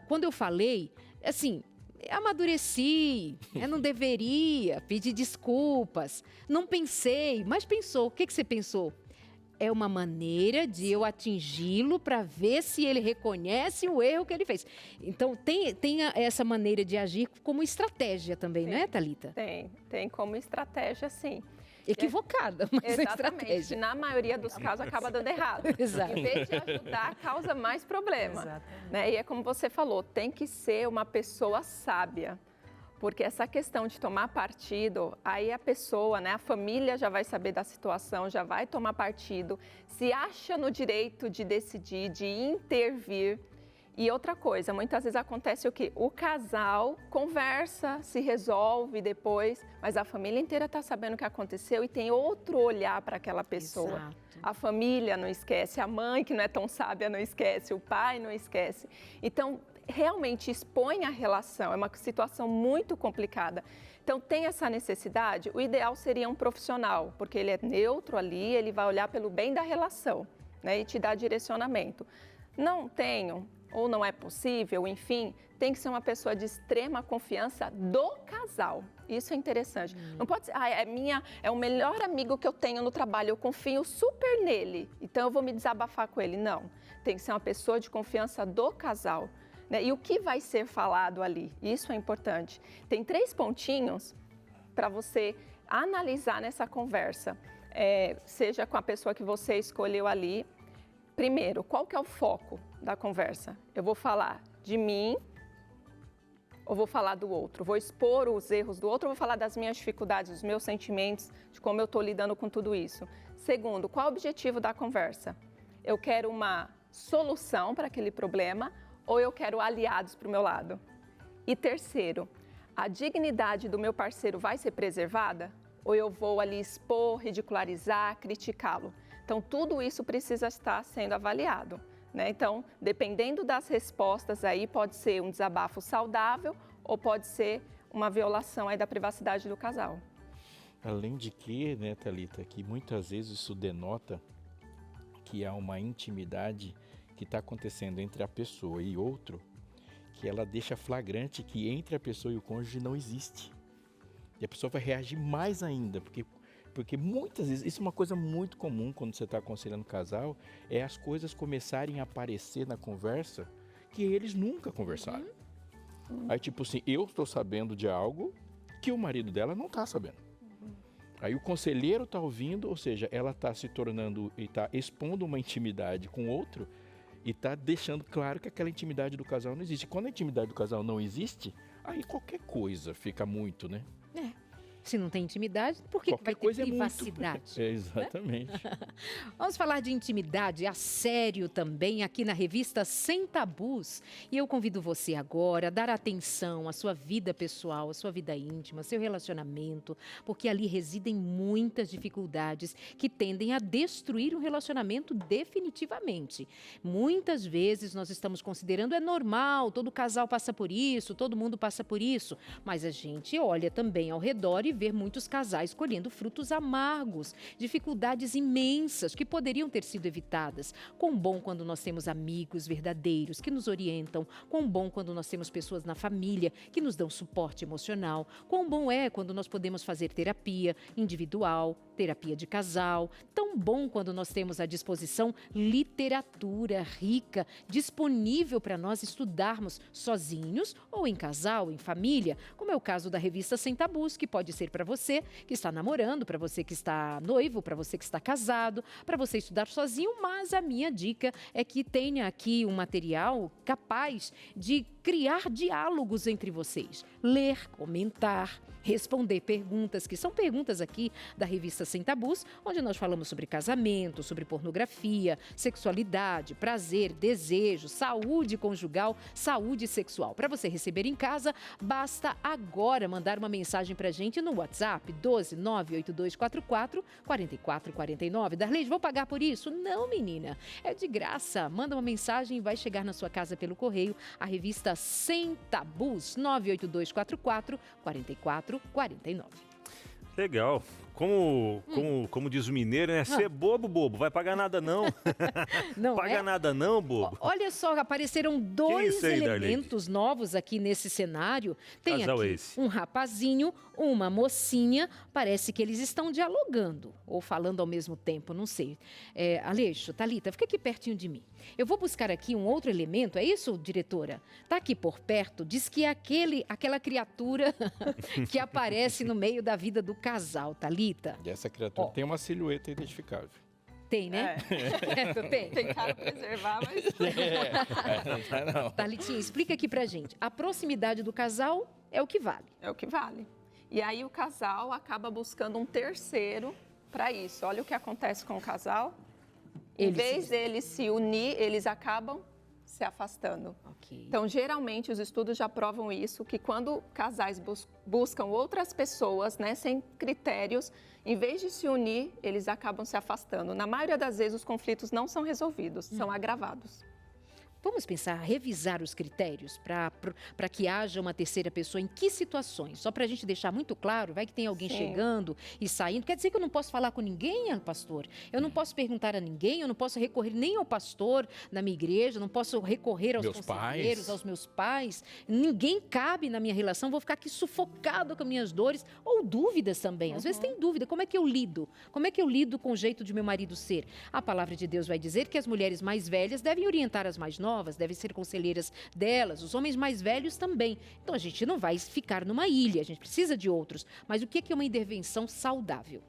quando eu falei, assim... amadureci, não deveria pedir desculpas, não pensei, mas pensou. O que você pensou? É uma maneira de eu atingi-lo para ver se ele reconhece o erro que ele fez. Então, tem essa maneira de agir como estratégia também, não é, Thalita? Tem como estratégia, sim. Equivocada, mas exatamente. Estratégia. Na maioria dos casos acaba dando errado. Exato. Em vez de ajudar, causa mais problema. Né? E é como você falou, tem que ser uma pessoa sábia. Porque essa questão de tomar partido, aí a pessoa, né, a família já vai saber da situação, já vai tomar partido, se acha no direito de decidir, de intervir. E outra coisa, muitas vezes acontece o quê? O casal conversa, se resolve depois, mas a família inteira está sabendo o que aconteceu e tem outro olhar para aquela pessoa. Exato. A família não esquece, a mãe que não é tão sábia não esquece, o pai não esquece. Então, realmente expõe a relação, é uma situação muito complicada. Então, tem essa necessidade, o ideal seria um profissional, porque ele é neutro ali, ele vai olhar pelo bem da relação, né, e te dar direcionamento. Não tenho, ou não é possível, enfim, tem que ser uma pessoa de extrema confiança do casal. Isso é interessante. Não pode ser, é o melhor amigo que eu tenho no trabalho, eu confio super nele, então eu vou me desabafar com ele. Não, tem que ser uma pessoa de confiança do casal. Né? E o que vai ser falado ali? Isso é importante. Tem 3 pontinhos para você analisar nessa conversa, seja com a pessoa que você escolheu ali. Primeiro, qual que é o foco da conversa? Eu vou falar de mim ou vou falar do outro? Vou expor os erros do outro ou vou falar das minhas dificuldades, dos meus sentimentos, de como eu estou lidando com tudo isso? Segundo, qual é o objetivo da conversa? Eu quero uma solução para aquele problema ou eu quero aliados para o meu lado? E terceiro, a dignidade do meu parceiro vai ser preservada? Ou eu vou ali expor, ridicularizar, criticá-lo? Então, tudo isso precisa estar sendo avaliado, né? Então, dependendo das respostas aí, pode ser um desabafo saudável ou pode ser uma violação aí da privacidade do casal. Além de que, né, Thalita, que muitas vezes isso denota que há uma intimidade que está acontecendo entre a pessoa e outro, que ela deixa flagrante que entre a pessoa e o cônjuge não existe. E a pessoa vai reagir mais ainda, porque muitas vezes, isso é uma coisa muito comum quando você está aconselhando o casal, é as coisas começarem a aparecer na conversa que eles nunca conversaram. Aí tipo assim, eu estou sabendo de algo que o marido dela não está sabendo. Aí o conselheiro está ouvindo, ou seja, ela está se tornando e está expondo uma intimidade com outro e está deixando claro que aquela intimidade do casal não existe. Quando a intimidade do casal não existe, aí qualquer coisa fica muito, né? Se não tem intimidade, por que vai ter privacidade? Exatamente. Vamos falar de intimidade a sério também aqui na revista Sem Tabus. E eu convido você agora a dar atenção à sua vida pessoal, à sua vida íntima, seu relacionamento, porque ali residem muitas dificuldades que tendem a destruir um relacionamento definitivamente. Muitas vezes nós estamos considerando é normal, todo casal passa por isso, todo mundo passa por isso, mas a gente olha também ao redor e ver muitos casais colhendo frutos amargos, dificuldades imensas que poderiam ter sido evitadas. Quão bom quando nós temos amigos verdadeiros que nos orientam, quão bom quando nós temos pessoas na família que nos dão suporte emocional, quão bom é quando nós podemos fazer terapia individual, terapia de casal, tão bom quando nós temos à disposição literatura rica, disponível para nós estudarmos sozinhos ou em casal, em família, como é o caso da revista Sem Tabus, que pode ser para você que está namorando, para você que está noivo, para você que está casado, para você estudar sozinho, mas a minha dica é que tenha aqui um material capaz de criar diálogos entre vocês, ler, comentar, responder perguntas, que são perguntas aqui da revista Sem Tabus, onde nós falamos sobre casamento, sobre pornografia, sexualidade, prazer, desejo, saúde conjugal, saúde sexual. Para você receber em casa, basta agora mandar uma mensagem para a gente no WhatsApp 12 98244 4449. Darlene, vou pagar por isso? Não, menina, é de graça. Manda uma mensagem e vai chegar na sua casa pelo correio a revista Sem Tabus 98244 4449. Legal. Como diz o mineiro, né? Ser bobo, bobo. Vai pagar nada não. Não paga nada não, bobo. Olha só, apareceram dois elementos novos aqui nesse cenário. Tem Casal aqui esse. um rapazinho, uma mocinha. Parece que eles estão dialogando ou falando ao mesmo tempo, não sei. Aleixo, Thalita, fica aqui pertinho de mim. Eu vou buscar aqui um outro elemento, é isso, diretora? Tá aqui por perto, diz que é aquela criatura que aparece no meio da vida do casal, Thalita. E essa criatura tem uma silhueta identificável. Tem, né? Tem. Tem cara pra preservar, mas... Não. Thalitinha, explica aqui pra gente. A proximidade do casal é o que vale. É o que vale. E aí o casal acaba buscando um terceiro para isso. Olha o que acontece com o casal. Em vez deles se unir, eles acabam se afastando. Ok. Então, geralmente, os estudos já provam isso, que quando casais buscam outras pessoas, né, sem critérios, em vez de se unir, eles acabam se afastando. Na maioria das vezes, os conflitos não são resolvidos, são agravados. Vamos pensar, revisar os critérios para que haja uma terceira pessoa em que situações? Só para a gente deixar muito claro, vai que tem alguém chegando e saindo. Quer dizer que eu não posso falar com ninguém, pastor? Eu não posso perguntar a ninguém, eu não posso recorrer nem ao pastor na minha igreja, não posso recorrer aos conselheiros, aos meus pais. Ninguém cabe na minha relação, vou ficar aqui sufocado com minhas dores ou dúvidas também. Às vezes tem dúvida, como é que eu lido? Como é que eu lido com o jeito de meu marido ser? A palavra de Deus vai dizer que as mulheres mais velhas devem orientar as mais novas, devem ser conselheiras delas, os homens mais velhos também. Então a gente não vai ficar numa ilha, a gente precisa de outros. Mas o que é uma intervenção saudável?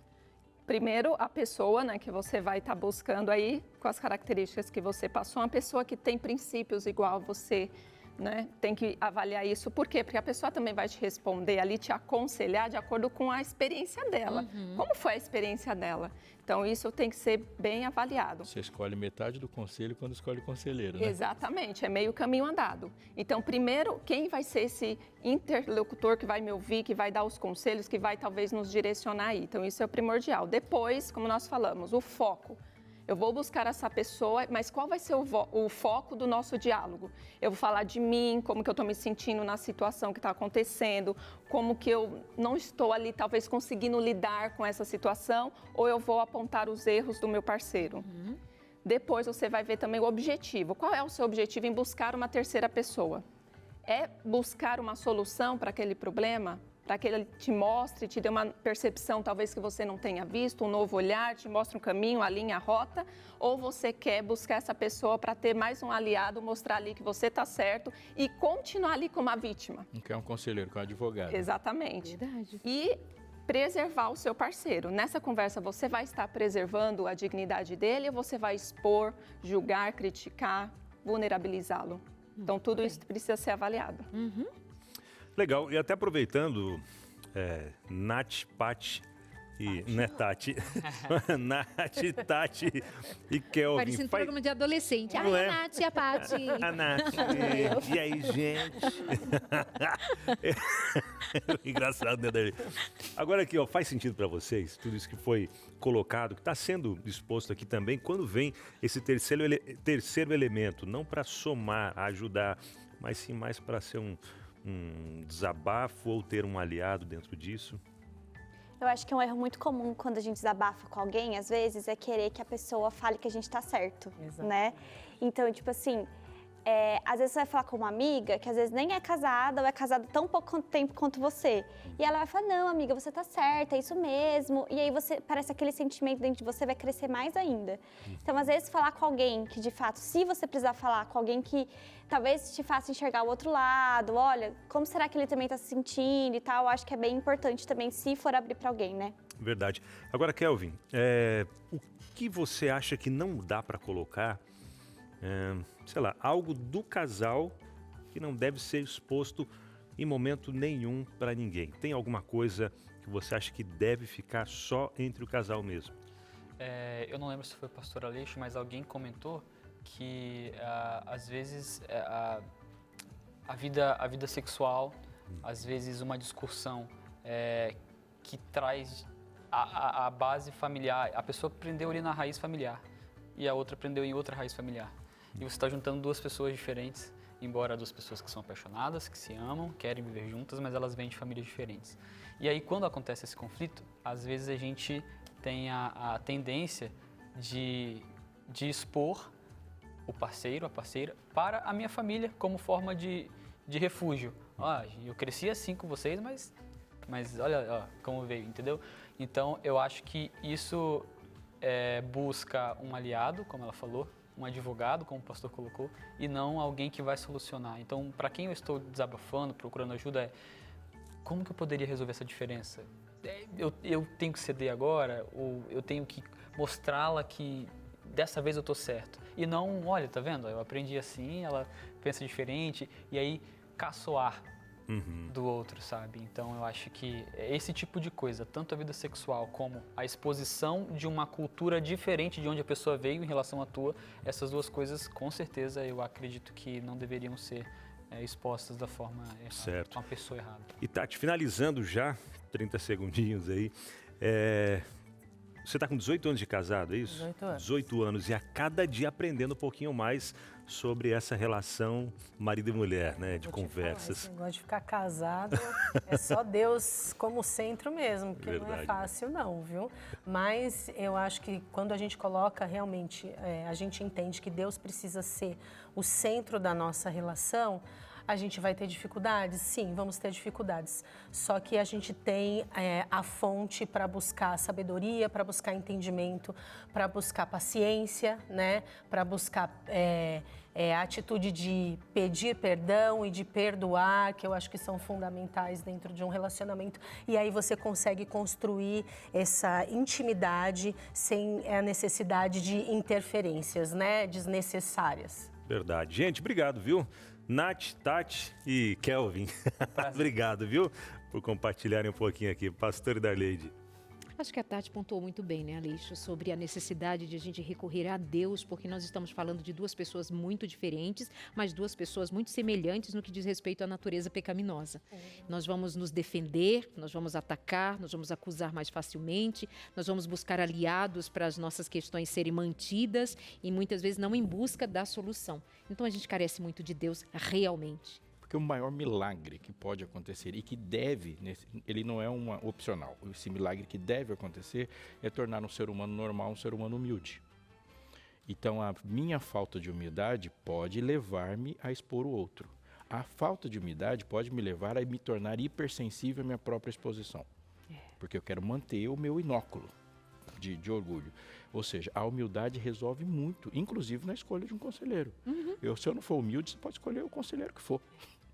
Primeiro, a pessoa, né, que você vai estar buscando aí, com as características que você passou, uma pessoa que tem princípios igual a você, né? Tem que avaliar isso. Por quê? Porque a pessoa também vai te responder ali, te aconselhar de acordo com a experiência dela. Como foi a experiência dela? Então, isso tem que ser bem avaliado. Você escolhe metade do conselho quando escolhe o conselheiro, né? Exatamente, é meio caminho andado. Então, primeiro, quem vai ser esse interlocutor que vai me ouvir, que vai dar os conselhos, que vai talvez nos direcionar aí? Então, isso é o primordial. Depois, como nós falamos, o foco. Eu vou buscar essa pessoa, mas qual vai ser o foco do nosso diálogo? Eu vou falar de mim, como que eu estou me sentindo na situação que está acontecendo, como que eu não estou ali talvez conseguindo lidar com essa situação, ou eu vou apontar os erros do meu parceiro. Depois você vai ver também o objetivo. Qual é o seu objetivo em buscar uma terceira pessoa? É buscar uma solução para aquele problema? Para que ele te mostre, te dê uma percepção talvez que você não tenha visto, um novo olhar, te mostre um caminho, a linha, a rota, ou você quer buscar essa pessoa para ter mais um aliado, mostrar ali que você está certo e continuar ali como a vítima. Não quer um conselheiro, quer um advogado. Exatamente. Verdade. E preservar o seu parceiro. Nessa conversa, você vai estar preservando a dignidade dele ou você vai expor, julgar, criticar, vulnerabilizá-lo? Então, tudo isso precisa ser avaliado. Legal, e até aproveitando, Nath, Paty e... Né, Tati? Nath, Tati e Kelvin. Parecendo programa de adolescente. Não Ai, é? a Nath e a Paty. A Nath. E aí, gente? Engraçado, né, Darlene? Agora aqui, ó, faz sentido para vocês tudo isso que foi colocado, que está sendo exposto aqui também, quando vem esse terceiro elemento, não para somar, ajudar, mas sim mais para ser um desabafo ou ter um aliado dentro disso? Eu acho que um erro muito comum quando a gente desabafa com alguém, às vezes, é querer que a pessoa fale que a gente tá certo, né? Então, tipo assim, às vezes você vai falar com uma amiga que às vezes nem é casada ou é casada tão pouco tempo quanto você. E ela vai falar, não, amiga, você tá certa, é isso mesmo. E aí parece aquele sentimento dentro de você vai crescer mais ainda. Então, às vezes, falar com alguém que, de fato, se você precisar falar com alguém que talvez te faça enxergar o outro lado, olha, como será que ele também tá se sentindo e tal, eu acho que é bem importante também se for abrir para alguém, né? Verdade. Agora, Kelvin, o que você acha que não dá para colocar, sei lá, algo do casal que não deve ser exposto em momento nenhum para ninguém? Tem alguma coisa que você acha que deve ficar só entre o casal mesmo? Eu não lembro se foi o pastor Aleixo, mas alguém comentou que às vezes a vida sexual, às vezes uma discussão que traz a base familiar, a pessoa prendeu ali na raiz familiar e a outra prendeu em outra raiz familiar. E você está juntando duas pessoas diferentes, embora duas pessoas que são apaixonadas, que se amam, querem viver juntas, mas elas vêm de famílias diferentes. E aí, quando acontece esse conflito, às vezes a gente tem a tendência de expor o parceiro, a parceira, para a minha família como forma de refúgio. Eu cresci assim com vocês, mas olha como veio, entendeu? Então, eu acho que isso busca um aliado, como ela falou, um advogado, como o pastor colocou, e não alguém que vai solucionar. Então, para quem eu estou desabafando, procurando ajuda, como que eu poderia resolver essa diferença? Eu tenho que ceder agora, ou eu tenho que mostrá-la que dessa vez eu estou certo. E não, olha, tá vendo? Eu aprendi assim, ela pensa diferente, e aí caçoar do outro, sabe? Então, eu acho que esse tipo de coisa, tanto a vida sexual como a exposição de uma cultura diferente de onde a pessoa veio em relação à tua, essas duas coisas, com certeza, eu acredito que não deveriam ser expostas da forma errada, certo, com a pessoa errada. E Tati, finalizando já, 30 segundinhos aí, você está com 18 anos de casado, é isso? 18 anos. 18 anos, e a cada dia aprendendo um pouquinho mais sobre essa relação marido e mulher, né, de conversas. Esse negócio de ficar casado é só Deus como centro mesmo, porque não é fácil não, viu? Mas eu acho que quando a gente coloca realmente, a gente entende que Deus precisa ser o centro da nossa relação, a gente vai ter dificuldades? Sim, vamos ter dificuldades. Só que a gente tem a fonte para buscar sabedoria, para buscar entendimento, para buscar paciência, né? Para buscar a atitude de pedir perdão e de perdoar, que eu acho que são fundamentais dentro de um relacionamento. E aí você consegue construir essa intimidade sem a necessidade de interferências, né? Desnecessárias. Verdade. Gente, obrigado, viu? Nath, Tati e Kelvin. Obrigado, viu? Por compartilharem um pouquinho aqui. Pastor Darleide. Acho que a Tati pontuou muito bem, né, Aleixo, sobre a necessidade de a gente recorrer a Deus, porque nós estamos falando de duas pessoas muito diferentes, mas duas pessoas muito semelhantes no que diz respeito à natureza pecaminosa. Nós vamos nos defender, nós vamos atacar, nós vamos acusar mais facilmente, nós vamos buscar aliados para as nossas questões serem mantidas e muitas vezes não em busca da solução. Então a gente carece muito de Deus realmente. Porque o maior milagre que pode acontecer e que deve, ele não é uma opcional, esse milagre que deve acontecer é tornar um ser humano normal, um ser humano humilde. Então a minha falta de humildade pode levar-me a expor o outro. A falta de humildade pode me levar a me tornar hipersensível à minha própria exposição. Porque eu quero manter o meu inóculo de orgulho. Ou seja, a humildade resolve muito, inclusive na escolha de um conselheiro. Se eu não for humilde, você pode escolher o conselheiro que for.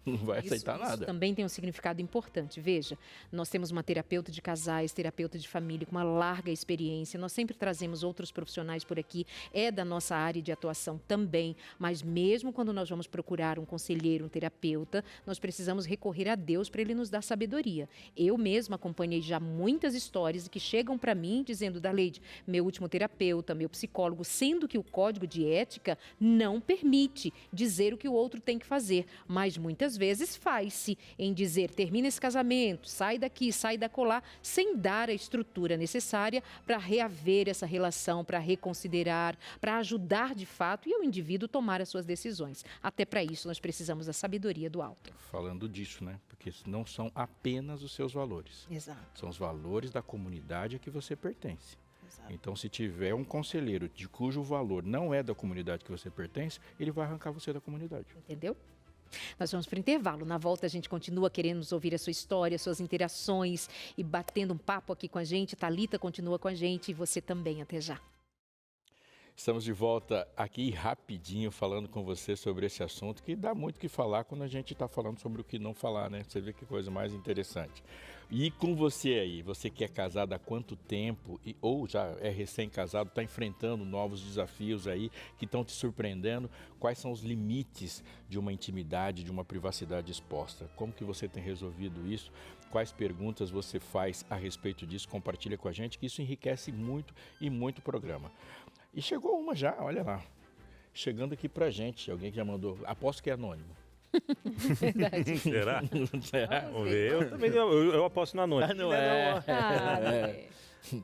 Não vai aceitar nada. Isso também tem um significado importante. Veja, nós temos uma terapeuta de casais, terapeuta de família com uma larga experiência. Nós sempre trazemos outros profissionais por aqui. É da nossa área de atuação também. Mas mesmo quando nós vamos procurar um conselheiro, um terapeuta, nós precisamos recorrer a Deus para Ele nos dar sabedoria. Eu mesma acompanhei já muitas histórias que chegam para mim dizendo, Darleide, meu último terapeuta, meu psicólogo, sendo que o código de ética não permite dizer o que o outro tem que fazer. Mas muitas muitas vezes faz-se em dizer termina esse casamento, sai daqui, sai da colar, sem dar a estrutura necessária para reaver essa relação, para reconsiderar, para ajudar de fato e o indivíduo tomar as suas decisões. Até para isso nós precisamos da sabedoria do alto. Falando disso, né? Porque não são apenas os seus valores. Exato. São os valores da comunidade a que você pertence. Então, se tiver um conselheiro de cujo valor não é da comunidade que você pertence, ele vai arrancar você da comunidade. Entendeu? Nós vamos para o intervalo. Na volta a gente continua querendo ouvir a sua história, suas interações e batendo um papo aqui com a gente. Thalita continua com a gente e você também. Até já. Estamos de volta aqui rapidinho falando com você sobre esse assunto que dá muito o que falar quando a gente está falando sobre o que não falar, né? Você vê que coisa mais interessante. E com você aí, você que é casado há quanto tempo ou já é recém-casado, está enfrentando novos desafios aí que estão te surpreendendo, quais são os limites de uma intimidade, de uma privacidade exposta? Como que você tem resolvido isso? Quais perguntas você faz a respeito disso? Compartilha com a gente que isso enriquece muito e muito o programa. E chegou uma já, olha lá, chegando aqui pra gente, alguém que já mandou, aposto que é anônimo. Verdade. Será? Será? Vamos ver. Eu também eu aposto na noite. Não é.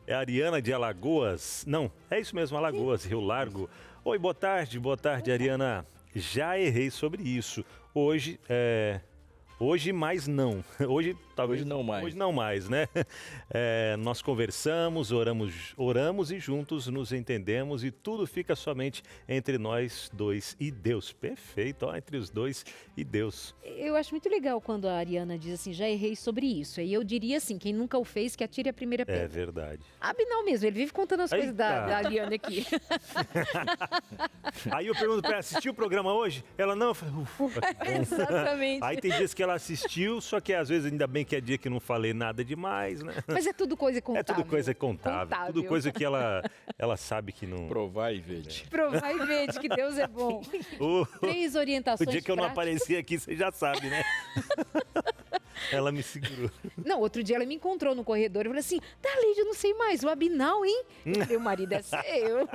É a Ariana de Alagoas. Não, é isso mesmo, Alagoas, Rio Largo. Oi, boa tarde, Ariana. Já errei sobre isso. Hoje mais não. Hoje talvez Hoje não mais. Hoje não mais, né? Nós conversamos, oramos e juntos nos entendemos e tudo fica somente entre nós dois e Deus. Perfeito, ó, entre os dois e Deus. Eu acho muito legal quando a Ariana diz assim, já errei sobre isso. E eu diria assim, quem nunca o fez, que atire a primeira pedra. É verdade. Abinal mesmo, ele vive contando as coisas Eita. da Ariana aqui. Aí eu pergunto pra ela, assistiu o programa hoje? Ela não, eu falei, ufa, que bom. Exatamente. Aí tem dias que ela assistiu, só que às vezes ainda bem que é dia que não falei nada demais, né? Mas é tudo coisa É contável. tudo coisa contável, tudo coisa que ela sabe que não... Provar e vede. Provar e ver de que Deus é bom. Três O orientações dia que eu não práticas. apareci aqui, você já sabe, né? Ela me segurou. Não, outro dia ela me encontrou no corredor e falou assim, Thalita, eu não sei mais, o Abinal, hein? Meu marido é seu.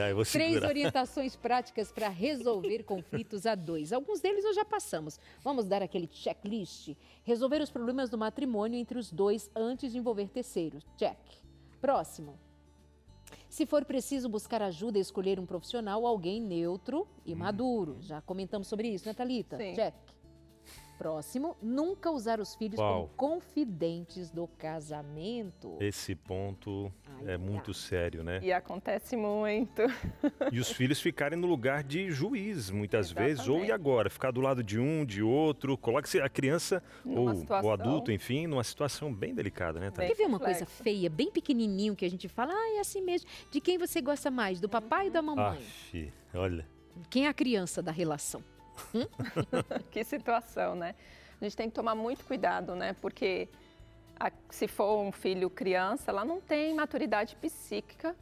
Ai, vou Três segurar. orientações práticas para resolver conflitos a dois. Alguns deles nós já passamos. Vamos dar aquele checklist? Resolver os problemas do matrimônio entre os dois antes de envolver terceiros. Check. Próximo. Se for preciso buscar ajuda e escolher um profissional, alguém neutro e maduro. Já comentamos sobre isso, né, Thalita? Sim. Check. Próximo, nunca usar os filhos Uau. como confidentes do casamento. Esse ponto Ai, é muito sério, né? E acontece muito. E os filhos ficarem no lugar de juiz, muitas vezes, ou e Exatamente. agora? Ficar do lado de um, de outro. Coloque a criança Numa ou situação- o adulto, enfim, numa situação bem delicada, né, Thalita? Quer ver uma coisa complexo. feia, bem pequenininho, que a gente fala, é assim mesmo. De quem você gosta mais, do papai ou da mamãe? Aff, olha. Quem é a criança da relação? Que situação, né? A gente tem que tomar muito cuidado, né? Porque se for um filho criança, ela não tem maturidade psíquica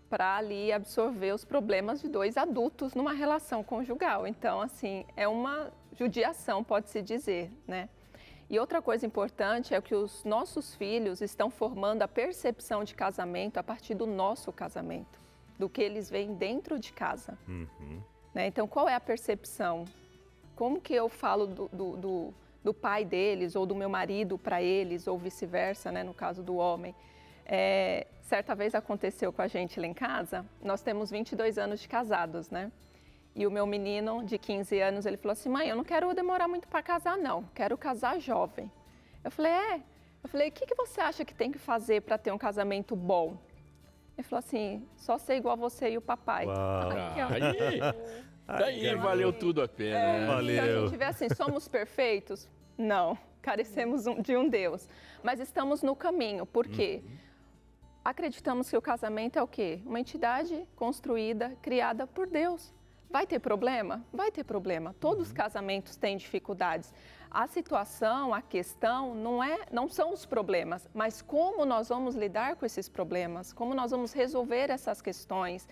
para ali absorver os problemas de dois adultos numa relação conjugal. Então, assim, é uma judiação, pode-se dizer, né? E outra coisa importante é que os nossos filhos estão formando a percepção de casamento a partir do nosso casamento, do que eles veem dentro de casa. Uhum. Né? Então, qual é a percepção? Como que eu falo do pai deles ou do meu marido para eles ou vice-versa, né? No caso do homem? Certa vez aconteceu com a gente lá em casa, nós temos 22 anos de casados, né? E o meu menino de 15 anos, ele falou assim, mãe, eu não quero demorar muito para casar não, quero casar jovem. Eu falei, o que você acha que tem que fazer para ter um casamento bom? Ele falou assim, só ser igual a você e o papai. Uau. Aí valeu tudo a pena. né? Valeu. Se a gente vê assim, somos perfeitos? Não, carecemos de um Deus. Mas estamos no caminho, por quê? Acreditamos que o casamento é o quê? Uma entidade construída, criada por Deus. Vai ter problema? Vai ter problema. Todos os casamentos têm dificuldades. A situação, a questão não são os problemas, mas como nós vamos lidar com esses problemas, como nós vamos resolver essas questões,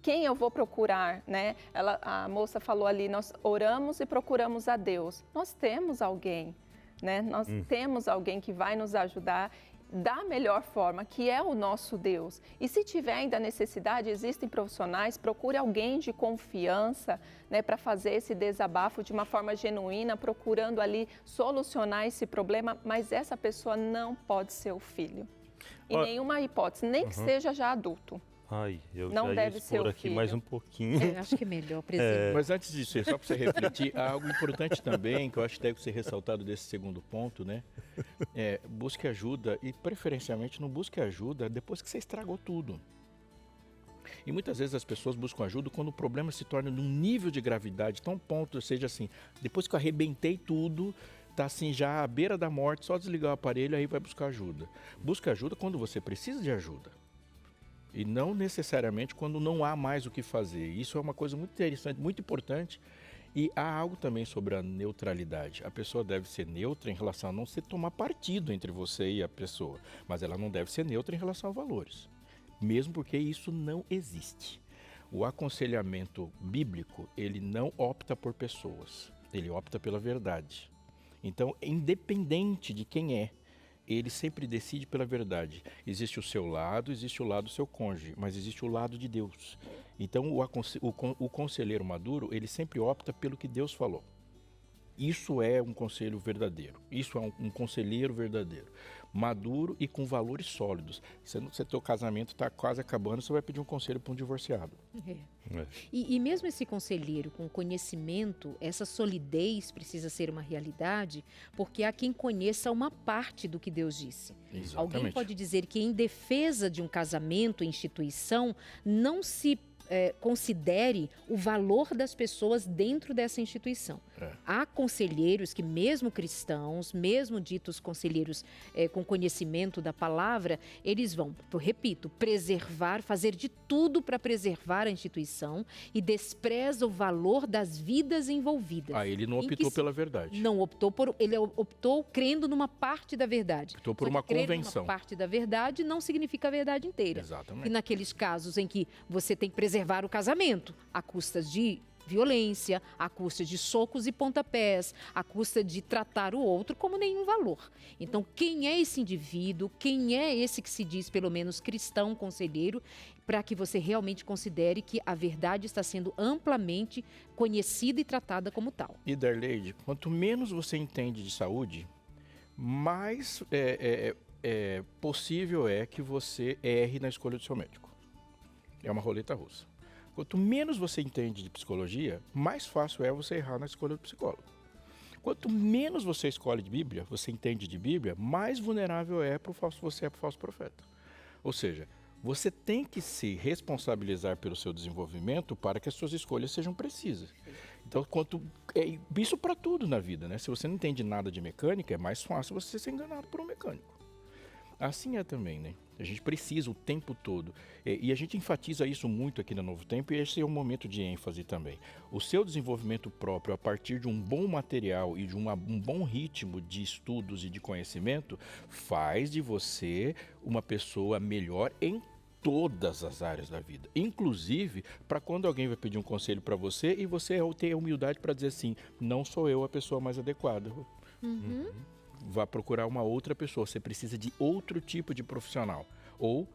quem eu vou procurar, né? A moça falou ali, nós oramos e procuramos a Deus. Nós temos alguém, né? Nós temos alguém que vai nos ajudar da melhor forma, que é o nosso Deus. E se tiver ainda necessidade, existem profissionais, procure alguém de confiança, né, para fazer esse desabafo de uma forma genuína, procurando ali solucionar esse problema, mas essa pessoa não pode ser o filho. Em nenhuma hipótese, nem que seja já adulto. Ai, eu Não já deve ia ser expor o aqui filho. mais um pouquinho. Acho que é melhor preservar. Mas antes disso, só para você refletir, há algo importante também, que eu acho que deve ser ressaltado desse segundo ponto, né? Busque ajuda e, preferencialmente, não busque ajuda depois que você estragou tudo. E muitas vezes as pessoas buscam ajuda quando o problema se torna num nível de gravidade tão ponto, ou seja, assim, depois que eu arrebentei tudo, tá assim já à beira da morte, só desligar o aparelho, aí vai buscar ajuda. Busca ajuda quando você precisa de ajuda. E não necessariamente quando não há mais o que fazer. Isso é uma coisa muito interessante, muito importante. E há algo também sobre a neutralidade. A pessoa deve ser neutra em relação a não se tomar partido entre você e a pessoa. Mas ela não deve ser neutra em relação a valores. Mesmo porque isso não existe. O aconselhamento bíblico, ele não opta por pessoas. Ele opta pela verdade. Então, independente de quem é, ele sempre decide pela verdade. Existe o seu lado, existe o lado do seu cônjuge, mas existe o lado de Deus. Então, o conselheiro maduro, ele sempre opta pelo que Deus falou. Isso é um conselho verdadeiro. Isso é um conselheiro verdadeiro. Maduro e com valores sólidos. Se teu casamento está quase acabando, você vai pedir um conselho para um divorciado. E mesmo esse conselheiro com conhecimento, essa solidez precisa ser uma realidade, porque há quem conheça uma parte do que Deus disse. Exatamente. Alguém pode dizer que em defesa de um casamento, instituição, não se considere o valor das pessoas dentro dessa instituição. Há conselheiros que, mesmo cristãos, mesmo ditos conselheiros com conhecimento da palavra, eles vão, eu repito, preservar, fazer de tudo para preservar a instituição e despreza o valor das vidas envolvidas. Ele não optou pela verdade. Não optou ele optou crendo numa parte da verdade. Optou por Só que uma crer convenção. numa parte da verdade não significa a verdade inteira. Exatamente. E naqueles casos em que você tem que preservar o casamento, à custa de violência, à custa de socos e pontapés, à custa de tratar o outro como nenhum valor. Então, quem é esse indivíduo? Quem é esse que se diz, pelo menos, cristão conselheiro, para que você realmente considere que a verdade está sendo amplamente conhecida e tratada como tal? E, Darleide, quanto menos você entende de saúde, mais possível é que você erre na escolha do seu médico. É uma roleta russa. Quanto menos você entende de psicologia, mais fácil é você errar na escolha do psicólogo. Quanto menos você escolhe de Bíblia, você entende de Bíblia, mais vulnerável você é para o falso profeta. Ou seja, você tem que se responsabilizar pelo seu desenvolvimento para que as suas escolhas sejam precisas. Então, isso para tudo na vida, né? Se você não entende nada de mecânica, é mais fácil você ser enganado por um mecânico. Assim é também, né? A gente precisa o tempo todo. E a gente enfatiza isso muito aqui no Novo Tempo e esse é um momento de ênfase também. O seu desenvolvimento próprio, a partir de um bom material e de um bom ritmo de estudos e de conhecimento, faz de você uma pessoa melhor em todas as áreas da vida. Inclusive, para quando alguém vai pedir um conselho para você e você ter a humildade para dizer assim, não sou eu a pessoa mais adequada. Vá procurar uma outra pessoa. Você precisa de outro tipo de profissional. Ou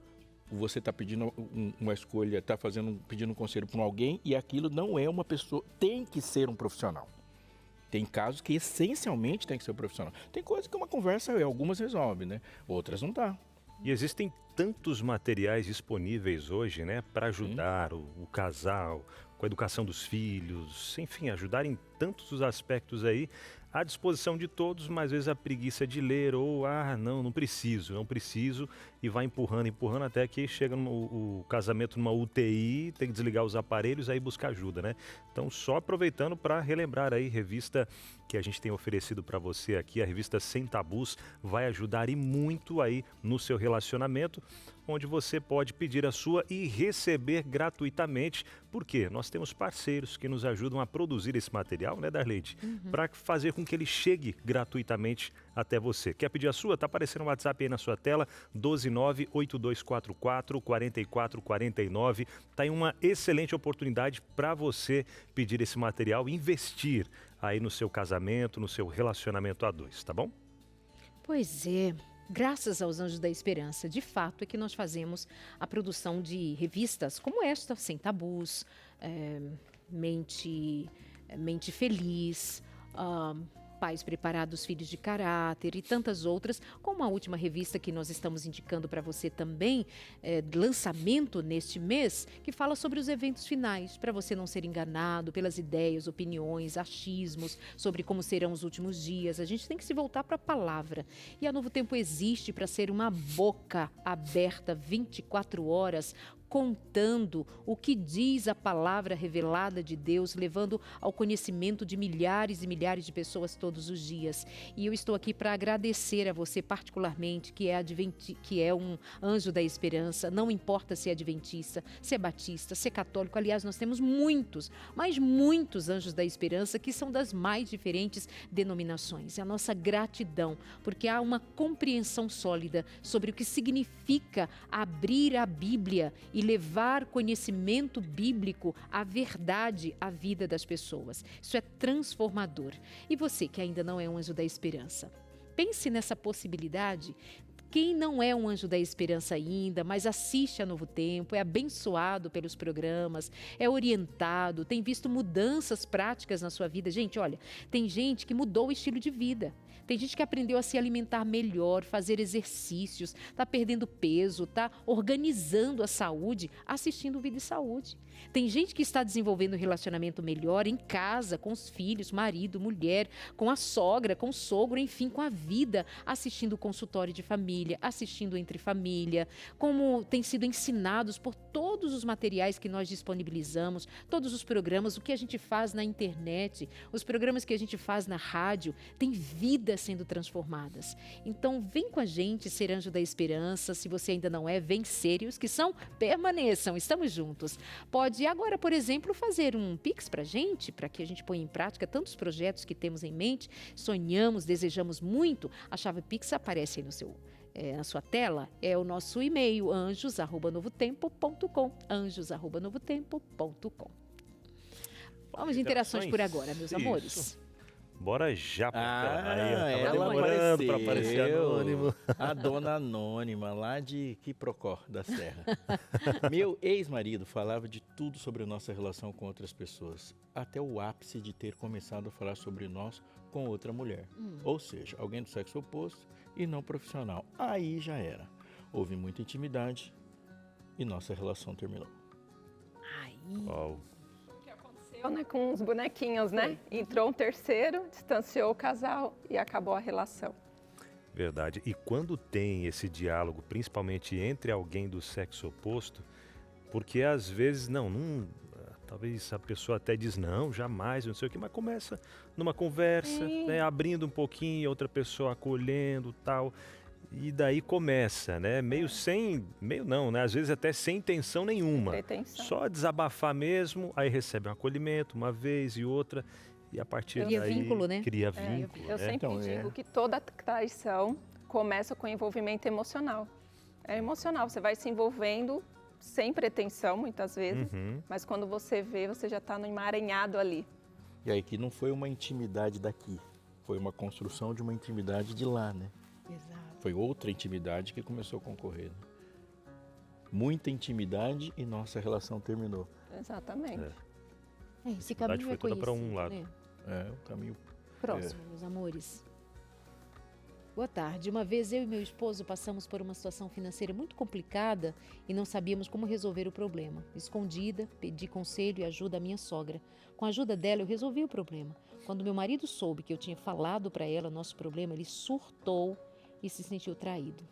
você está pedindo uma escolha, está pedindo um conselho para alguém e aquilo não é uma pessoa. Tem que ser um profissional. Tem casos que essencialmente tem que ser um profissional. Tem coisas que uma conversa, algumas resolve, né? Outras não dá. E existem tantos materiais disponíveis hoje, né, para ajudar o casal, com a educação dos filhos, enfim, ajudar em tantos os aspectos aí, à disposição de todos, mas às vezes a preguiça de ler ou, não preciso, e vai empurrando até que chega o casamento numa UTI, tem que desligar os aparelhos, aí buscar ajuda, né? Então, só aproveitando para relembrar aí, revista que a gente tem oferecido para você aqui, a revista Sem Tabus, vai ajudar e muito aí no seu relacionamento, onde você pode pedir a sua e receber gratuitamente, porque nós temos parceiros que nos ajudam a produzir esse material, né, Darleide? Para fazer com que ele chegue gratuitamente até você. Quer pedir a sua? Está aparecendo o WhatsApp aí na sua tela, 12982444449. Está aí uma excelente oportunidade para você pedir esse material e investir aí no seu casamento, no seu relacionamento a dois, tá bom? Pois é. graças aos Anjos da Esperança, de fato, é que nós fazemos a produção de revistas como esta, Sem Tabus, Mente Feliz, Pais Preparados, Filhos de Caráter e tantas outras, como a última revista que nós estamos indicando para você também, lançamento neste mês, que fala sobre os eventos finais, para você não ser enganado pelas ideias, opiniões, achismos sobre como serão os últimos dias. A gente tem que se voltar para a palavra. E a Novo Tempo existe para ser uma boca aberta 24 horas, contando o que diz a palavra revelada de Deus, levando ao conhecimento de milhares e milhares de pessoas todos os dias. E eu estou aqui para agradecer a você particularmente, que é um anjo da esperança, não importa se é adventista, se é batista, se é católico. Aliás, nós temos muitos, mas muitos anjos da esperança que são das mais diferentes denominações. E a nossa gratidão, porque há uma compreensão sólida sobre o que significa abrir a Bíblia e levar conhecimento bíblico, a verdade à vida das pessoas. Isso é transformador. E você que ainda não é um anjo da esperança, pense nessa possibilidade. Quem não é um anjo da esperança ainda, mas assiste a Novo Tempo, é abençoado pelos programas, é orientado, tem visto mudanças práticas na sua vida. Gente, olha, tem gente que mudou o estilo de vida. Tem gente que aprendeu a se alimentar melhor, fazer exercícios, está perdendo peso, está organizando a saúde, assistindo Vida e Saúde. Tem gente que está desenvolvendo um relacionamento melhor em casa, com os filhos, marido, mulher, com a sogra, com o sogro, enfim, com a vida, assistindo o consultório de família, assistindo Entre Família, como tem sido ensinados por todos os materiais que nós disponibilizamos, todos os programas, o que a gente faz na internet, os programas que a gente faz na rádio, tem vidas sendo transformadas. Então, vem com a gente ser anjo da esperança. Se você ainda não é, vem ser. E os que são, permaneçam. Estamos juntos. Pode agora, por exemplo, fazer um Pix para a gente, para que a gente ponha em prática tantos projetos que temos em mente, sonhamos, desejamos muito. A chave Pix aparece aí na sua tela, é o nosso e-mail, anjos@novotempo.com, anjos@novotempo.com. Vamos de interações por agora, meus amores. Bora já, aí, eu tava ela demorando para aparecer anônimo. A dona anônima, lá de Quiprocó, da Serra. Meu ex-marido falava de tudo sobre a nossa relação com outras pessoas, até o ápice de ter começado a falar sobre nós com outra mulher. Ou seja, alguém do sexo oposto e não profissional. Aí já era. Houve muita intimidade e nossa relação terminou. Uau. Né, com os bonequinhos, né? Entrou um terceiro, distanciou o casal e acabou a relação. Verdade. E quando tem esse diálogo, principalmente entre alguém do sexo oposto, porque às vezes, talvez a pessoa até diz não, jamais, não sei o que, mas começa numa conversa, né, abrindo um pouquinho, outra pessoa acolhendo, tal. E daí começa, né? Meio não, né? Às vezes até sem intenção nenhuma. Só desabafar mesmo, aí recebe um acolhimento uma vez e outra, e a partir daí vínculo, né? Cria vínculo. Eu sempre digo que toda traição começa com envolvimento emocional. É emocional, você vai se envolvendo sem pretensão, muitas vezes, mas quando você vê, você já está no emaranhado ali. E aí que não foi uma intimidade daqui, foi uma construção de uma intimidade de lá, né? Exato. Foi outra intimidade que começou a concorrer. Né? Muita intimidade e nossa relação terminou. Exatamente. Esse caminho foi é toda para um conhecido, lado. né? O caminho... Próximo, meus amores. Boa tarde. Uma vez eu e meu esposo passamos por uma situação financeira muito complicada e não sabíamos como resolver o problema. Escondida, pedi conselho e ajuda à minha sogra. Com a ajuda dela, eu resolvi o problema. Quando meu marido soube que eu tinha falado para ela nosso problema, ele surtou e se sentiu traído.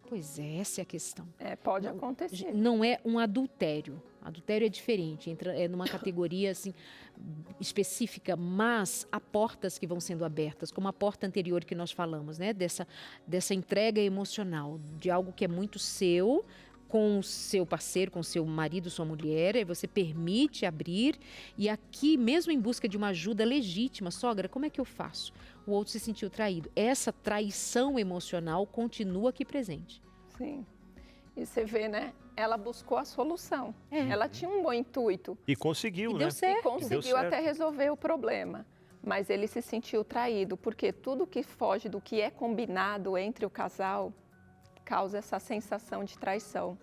Pois é, essa é a questão. Pode acontecer. Não é um adultério. Adultério é diferente, é numa categoria assim, específica, mas há portas que vão sendo abertas, como a porta anterior que nós falamos, né? Dessa entrega emocional, de algo que é muito seu, com o seu parceiro, com o seu marido, sua mulher, aí você permite abrir, e aqui, mesmo em busca de uma ajuda legítima, sogra, como é que eu faço? O outro se sentiu traído. Essa traição emocional continua aqui presente. Sim. E você vê, né? Ela buscou a solução. Ela tinha um bom intuito. E conseguiu, e né? Deu certo. E conseguiu até resolver o problema. mas ele se sentiu traído, porque tudo que foge do que é combinado entre o casal causa essa sensação de traição.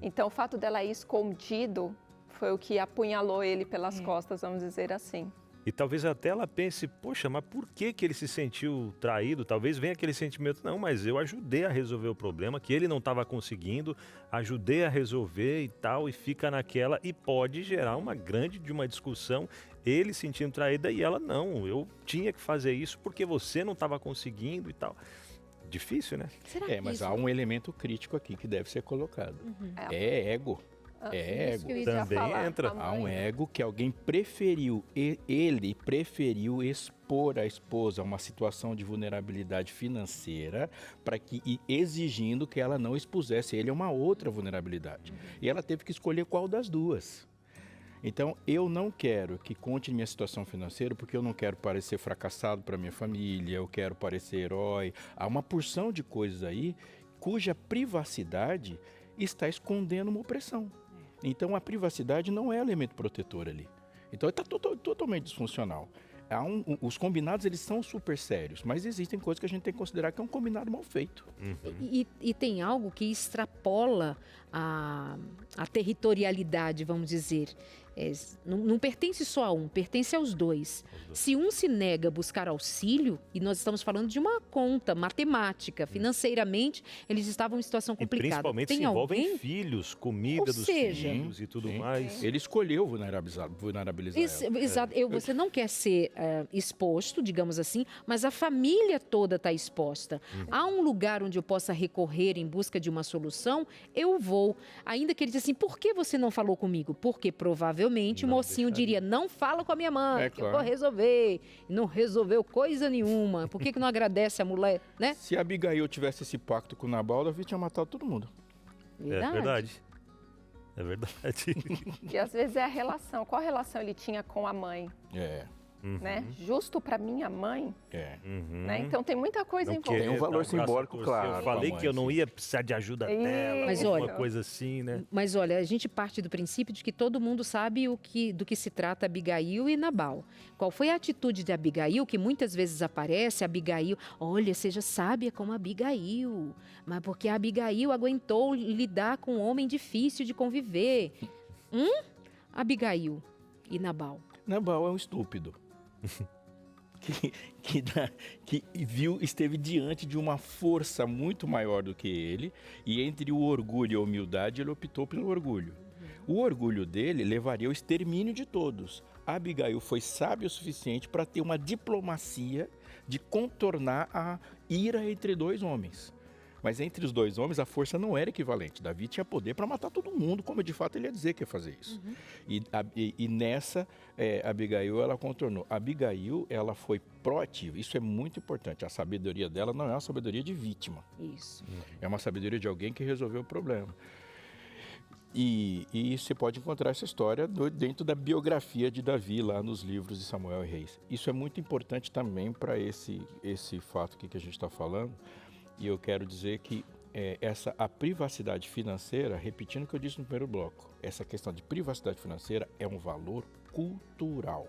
Então, o fato dela ir escondido foi o que apunhalou ele pelas costas, vamos dizer assim. E talvez até ela pense, poxa, mas por que ele se sentiu traído? Talvez venha aquele sentimento, não, mas eu ajudei a resolver o problema, que ele não estava conseguindo, ajudei a resolver e tal, e fica naquela, e pode gerar uma grande discussão, ele sentindo traída e ela, não, eu tinha que fazer isso porque você não estava conseguindo e tal. Difícil, né? Será que Mas isso... há um elemento crítico aqui que deve ser colocado. É ego. Isso que eu ia Também falar, entra. a Há um mãe. ego que alguém preferiu, ele preferiu expor a esposa a uma situação de vulnerabilidade financeira e exigindo que ela não expusesse ele a uma outra vulnerabilidade. E ela teve que escolher qual das duas. Então, eu não quero que conte minha situação financeira porque eu não quero parecer fracassado para minha família, eu quero parecer herói. Há uma porção de coisas aí cuja privacidade está escondendo uma opressão. Então, a privacidade não é elemento protetor ali. Então, está totalmente disfuncional. Os combinados, eles são super sérios, mas existem coisas que a gente tem que considerar que é um combinado mal feito. E tem algo que extrapola a territorialidade, vamos dizer. Não pertence só a um, pertence aos dois. Se um se nega a buscar auxílio, e nós estamos falando de uma conta matemática, financeiramente, eles estavam em situação E complicada. principalmente Tem se envolvem alguém? filhos, comida Ou dos seja, filhos e tudo mais. Ele escolheu vulnerabilizar ela. Exato. Você não quer ser exposto, digamos assim, mas a família toda está exposta. Há um lugar onde eu possa recorrer em busca de uma solução, eu vou. Ainda que ele diz assim, por que você não falou comigo? Porque provavelmente o Não mocinho deixaria. diria, não fala com a minha mãe, É que eu claro. vou resolver. E não resolveu coisa nenhuma. Por que não agradece a mulher, né? Se Abigail tivesse esse pacto com Nabal, Davi tinha matado todo mundo. É verdade. É verdade. E às vezes é a relação. Qual relação ele tinha com a mãe? Né? Justo para minha mãe? Né? Então tem muita coisa Não envolvida. Tem um querer valor dar braço a simbólico, torcer. claro, Eu falei com a que eu mãe, não sim. ia precisar de ajuda dela, Mas alguma olha, coisa assim, né? Mas olha, a gente parte do princípio de que todo mundo sabe do que se trata Abigail e Nabal. Qual foi a atitude de Abigail, que muitas vezes aparece, Abigail, olha, seja sábia como Abigail, mas porque a Abigail aguentou lidar com um homem difícil de conviver. Abigail e Nabal. Nabal é um estúpido. que esteve diante de uma força muito maior do que ele, e entre o orgulho e a humildade, ele optou pelo orgulho. O orgulho dele levaria ao extermínio de todos. Abigail foi sábia o suficiente para ter uma diplomacia de contornar a ira entre dois homens. Mas entre os dois homens, a força não era equivalente. Davi tinha poder para matar todo mundo, como de fato ele ia dizer que ia fazer isso. E nessa, Abigail, ela contornou. Abigail, ela foi proativa. Isso é muito importante. A sabedoria dela não é uma sabedoria de vítima. Isso. É uma sabedoria de alguém que resolveu o problema. E você pode encontrar essa história dentro da biografia de Davi, lá nos livros de Samuel e Reis. Isso é muito importante também para esse fato aqui que a gente está falando. E eu quero dizer que a privacidade financeira, repetindo o que eu disse no primeiro bloco, essa questão de privacidade financeira é um valor cultural.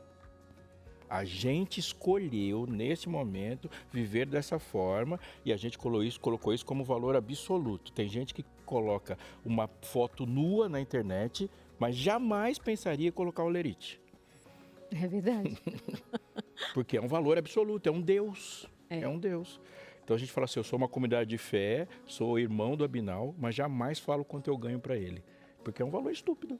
A gente escolheu, nesse momento, viver dessa forma e a gente colocou isso como valor absoluto. Tem gente que coloca uma foto nua na internet, mas jamais pensaria em colocar o lerite. É verdade. Porque é um valor absoluto, é um Deus. É um Deus. Então a gente fala assim, eu sou uma comunidade de fé, sou irmão do Abinal, mas jamais falo quanto eu ganho para ele. Porque é um valor estúpido,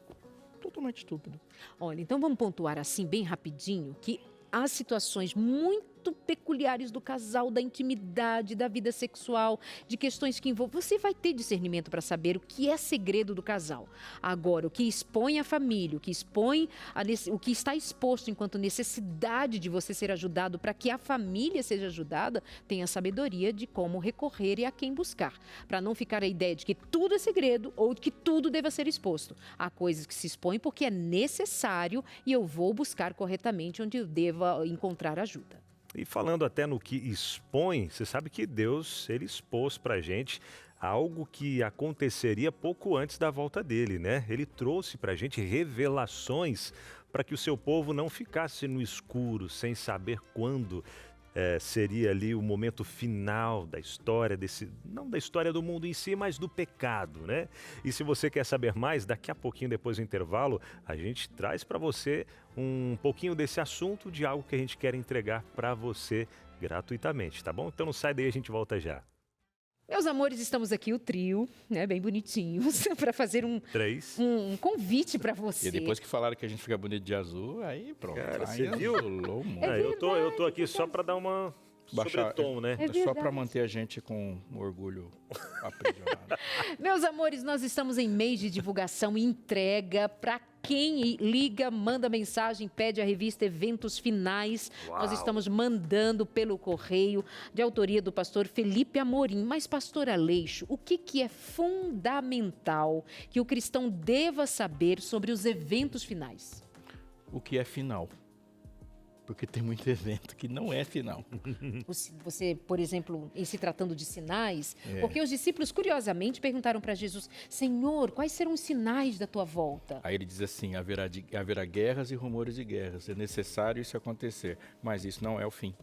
totalmente estúpido. Olha, então vamos pontuar assim bem rapidinho que há situações muito peculiares do casal, da intimidade, da vida sexual, de questões que envolvem. Você vai ter discernimento para saber o que é segredo do casal. Agora, o que expõe a família, o que expõe o que está exposto enquanto necessidade de você ser ajudado para que a família seja ajudada, tenha sabedoria de como recorrer e a quem buscar. Para não ficar a ideia de que tudo é segredo ou que tudo deva ser exposto. Há coisas que se expõem porque é necessário e eu vou buscar corretamente onde eu deva encontrar ajuda. E falando até no que expõe, você sabe que Deus, ele expôs pra gente algo que aconteceria pouco antes da volta dele, né? Ele trouxe pra gente revelações para que o seu povo não ficasse no escuro, sem saber quando seria ali o momento final da história, não da história do mundo em si, mas do pecado, né? E se você quer saber mais, daqui a pouquinho, depois do intervalo, a gente traz para você um pouquinho desse assunto, de algo que a gente quer entregar para você gratuitamente, tá bom? Então não sai daí, a gente volta já. Meus amores, estamos aqui, o trio, né, bem bonitinhos, para fazer um convite para você. E depois que falaram que a gente fica bonito de azul, aí pronto. Cara, aí você viu? Eu tô aqui só para dar uma sobretom, né? Só para manter a gente com o orgulho aprisionado. Meus amores, nós estamos em mês de divulgação e entrega para quem liga, manda mensagem, pede a revista Eventos Finais. Uau. Nós estamos mandando pelo correio, de autoria do pastor Felipe Amorim. Mas, pastor Aleixo, o que é fundamental que o cristão deva saber sobre os eventos finais? O que é final? Porque tem muito evento que não é final. Você, por exemplo, em se tratando de sinais, porque os discípulos, curiosamente, perguntaram para Jesus: Senhor, quais serão os sinais da tua volta? Aí ele diz assim: haverá guerras e rumores de guerras. É necessário isso acontecer, mas isso não é o fim.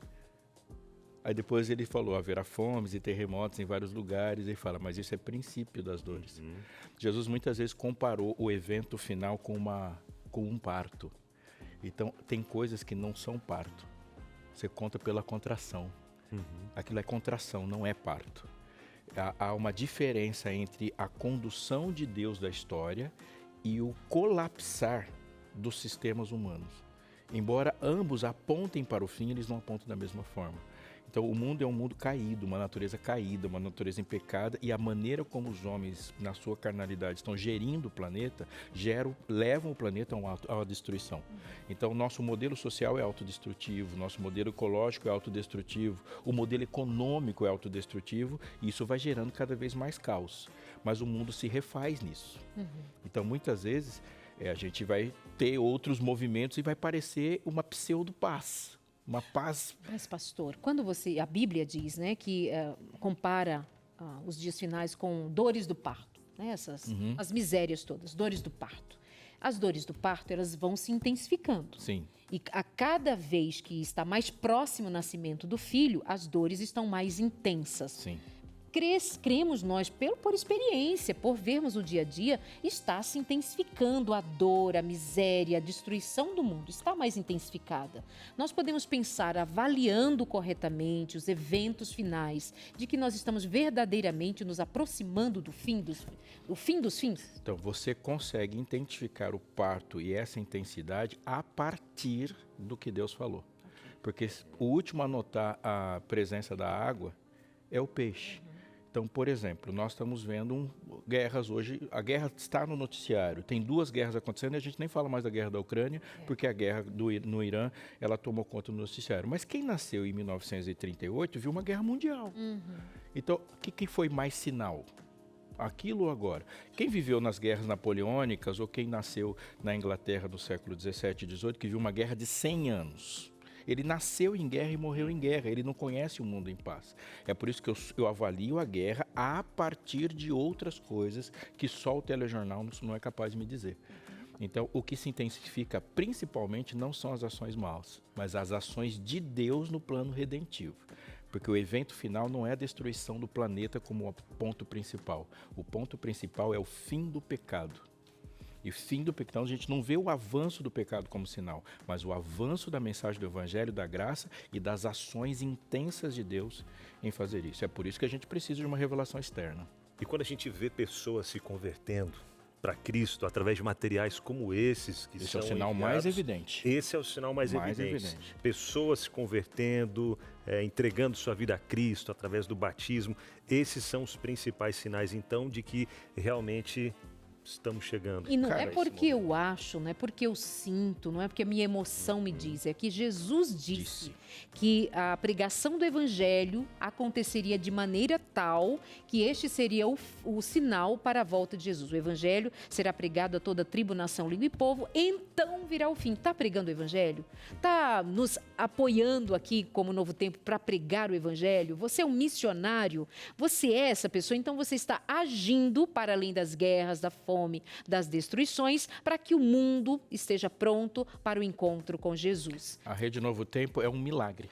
Aí depois ele falou: haverá fomes e terremotos em vários lugares. Ele fala: mas isso é princípio das dores. Jesus muitas vezes comparou o evento final com um parto. Então, tem coisas que não são parto. Você conta pela contração. Aquilo é contração, não é parto. Há uma diferença entre a condução de Deus da história e o colapsar dos sistemas humanos. Embora ambos apontem para o fim, eles não apontam da mesma forma. Então, o mundo é um mundo caído, uma natureza caída, uma natureza em pecado, e a maneira como os homens, na sua carnalidade, estão gerindo o planeta, levam o planeta a uma destruição. Então, o nosso modelo social é autodestrutivo, nosso modelo ecológico é autodestrutivo, o modelo econômico é autodestrutivo, e isso vai gerando cada vez mais caos. Mas o mundo se refaz nisso. Então, muitas vezes, a gente vai ter outros movimentos e vai parecer uma pseudo-paz. Uma paz. Mas, pastor, quando a Bíblia diz, né, que compara os dias finais com dores do parto, né, as misérias todas, dores do parto. As dores do parto, elas vão se intensificando. Sim. E a cada vez que está mais próximo o nascimento do filho, as dores estão mais intensas. Sim. Cremos nós, por experiência, por vermos o dia a dia, está se intensificando a dor, a miséria, a destruição do mundo, está mais intensificada. Nós podemos pensar, avaliando corretamente os eventos finais, de que nós estamos verdadeiramente nos aproximando do fim dos fins? Então, você consegue identificar o parto e essa intensidade a partir do que Deus falou. Porque o último a notar a presença da água é o peixe. Então, por exemplo, nós estamos vendo guerras hoje, a guerra está no noticiário, tem 2 guerras acontecendo e a gente nem fala mais da guerra da Ucrânia, porque a guerra no Irã, ela tomou conta do noticiário. Mas quem nasceu em 1938 viu uma guerra mundial. Então, o que foi mais sinal? Aquilo ou agora? Quem viveu nas guerras napoleônicas ou quem nasceu na Inglaterra no século 17 e 18, que viu uma guerra de 100 anos? Ele nasceu em guerra e morreu em guerra, ele não conhece o mundo em paz. É por isso que eu avalio a guerra a partir de outras coisas que só o telejornal não é capaz de me dizer. Então, o que se intensifica principalmente não são as ações maus, mas as ações de Deus no plano redentivo. Porque o evento final não é a destruição do planeta como o ponto principal. O ponto principal é o fim do pecado. E o fim do pecado, a gente não vê o avanço do pecado como sinal, mas o avanço da mensagem do Evangelho, da graça e das ações intensas de Deus em fazer isso. É por isso que a gente precisa de uma revelação externa. E quando a gente vê pessoas se convertendo para Cristo através de materiais como esses, que esse são é o sinal enviados, mais evidente. Esse é o sinal mais evidente. Pessoas se convertendo, entregando sua vida a Cristo através do batismo. Esses são os principais sinais, então, de que realmente estamos chegando. E não é porque eu acho, não é porque eu sinto, não é porque a minha emoção me diz, é que Jesus disse que a pregação do Evangelho aconteceria de maneira tal que este seria o sinal para a volta de Jesus. O Evangelho será pregado a toda tribo, nação, língua e povo, então virá o fim. Está pregando o Evangelho? Está nos apoiando aqui como Novo Tempo para pregar o Evangelho? Você é um missionário? Você é essa pessoa? Então você está agindo para além das guerras, da fome, fome, das destruições, para que o mundo esteja pronto para o encontro com Jesus. A Rede Novo Tempo é um milagre.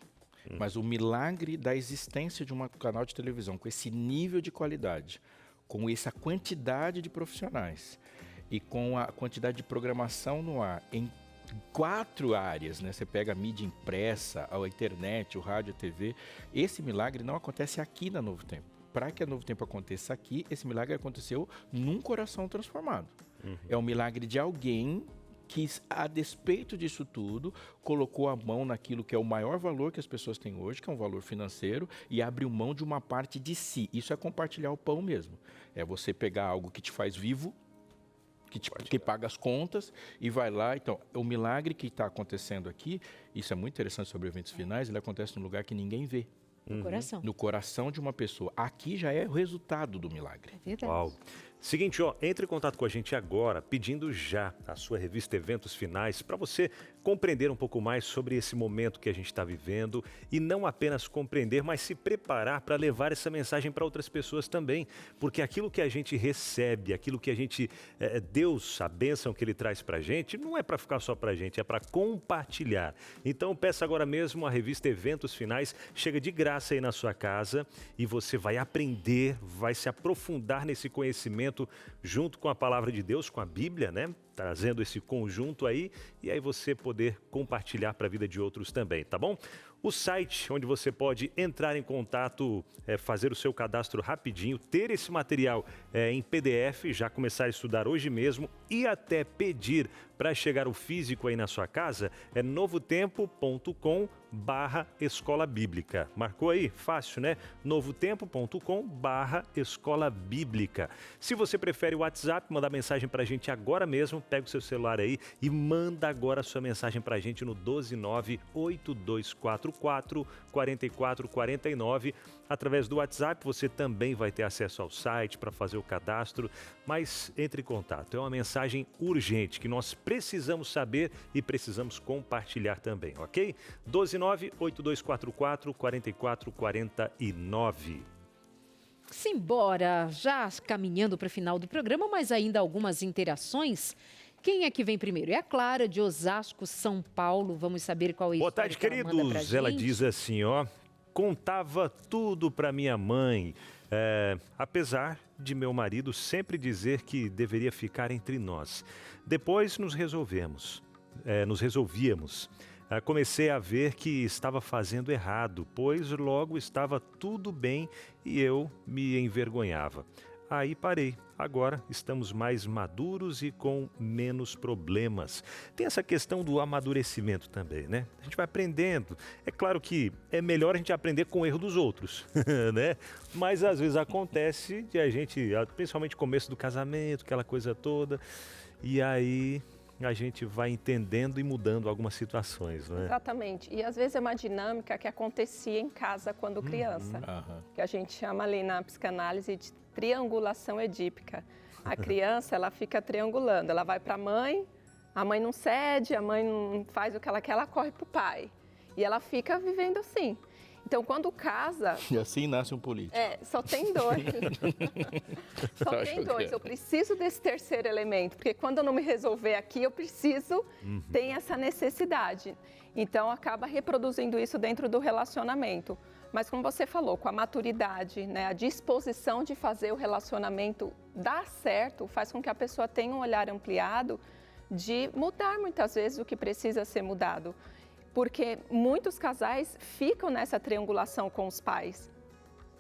Mas o milagre da existência de um canal de televisão com esse nível de qualidade, com essa quantidade de profissionais e com a quantidade de programação no ar em 4 áreas, né? Você pega a mídia impressa, a internet, o rádio, a TV. Esse milagre não acontece aqui na Novo Tempo. Para que a Novo Tempo aconteça aqui, esse milagre aconteceu num coração transformado. É um milagre de alguém que, a despeito disso tudo, colocou a mão naquilo que é o maior valor que as pessoas têm hoje, que é um valor financeiro, e abriu mão de uma parte de si. Isso é compartilhar o pão mesmo. É você pegar algo que te faz vivo, que paga as contas, e vai lá. Então, o milagre que está acontecendo aqui, isso é muito interessante sobre eventos finais, ele acontece num lugar que ninguém vê. No coração. No coração de uma pessoa. Aqui já é o resultado do milagre. É verdade. Uau. Seguinte, entre em contato com a gente agora, pedindo já a sua revista Eventos Finais, para você compreender um pouco mais sobre esse momento que a gente está vivendo e não apenas compreender, mas se preparar para levar essa mensagem para outras pessoas também, porque aquilo que a gente recebe, aquilo que a gente, Deus, a bênção que Ele traz para a gente, não é para ficar só para a gente, é para compartilhar. Então peça agora mesmo a revista Eventos Finais, chega de graça aí na sua casa e você vai aprender, vai se aprofundar nesse conhecimento junto com a palavra de Deus, com a Bíblia, né? Trazendo esse conjunto aí e aí você poder compartilhar para a vida de outros também, tá bom? O site onde você pode entrar em contato, fazer o seu cadastro rapidinho, ter esse material em PDF, já começar a estudar hoje mesmo e até pedir para chegar o físico aí na sua casa, é novotempo.com/escola bíblica. Marcou aí? Fácil, né? novotempo.com/escola bíblica. Se você prefere o WhatsApp, mandar mensagem para a gente agora mesmo, pega o seu celular aí e manda agora a sua mensagem para a gente no 12982444449. Através do WhatsApp você também vai ter acesso ao site para fazer o cadastro, mas entre em contato. É uma mensagem urgente que nós precisamos saber e precisamos compartilhar também, ok? 12982444449. Simbora, já caminhando para o final do programa, mas ainda algumas interações. Quem é que vem primeiro? É a Clara, de Osasco, São Paulo. Vamos saber qual é a Boa história tarde, que ela manda pra queridos. gente. Ela diz assim, contava tudo para minha mãe, apesar de meu marido sempre dizer que deveria ficar entre nós. Depois nos resolvíamos. Comecei a ver que estava fazendo errado, pois logo estava tudo bem e eu me envergonhava. Aí parei. Agora estamos mais maduros e com menos problemas. Tem essa questão do amadurecimento também, né? A gente vai aprendendo. É claro que é melhor a gente aprender com o erro dos outros, né? Mas às vezes acontece de a gente, principalmente no começo do casamento, aquela coisa toda, e aí a gente vai entendendo e mudando algumas situações, né? Exatamente. E às vezes é uma dinâmica que acontecia em casa quando criança, que a gente chama ali na psicanálise de triangulação edípica. A criança, ela fica triangulando, ela vai para a mãe não cede, a mãe não faz o que ela quer, ela corre para o pai. E ela fica vivendo assim. Então, quando casa... E assim nasce um político. Só tem dois. Só tem dois. Eu preciso desse terceiro elemento, porque quando eu não me resolver aqui, eu preciso, tem essa necessidade. Então, acaba reproduzindo isso dentro do relacionamento. Mas, como você falou, com a maturidade, né, a disposição de fazer o relacionamento dar certo, faz com que a pessoa tenha um olhar ampliado de mudar, muitas vezes, o que precisa ser mudado. Porque muitos casais ficam nessa triangulação com os pais.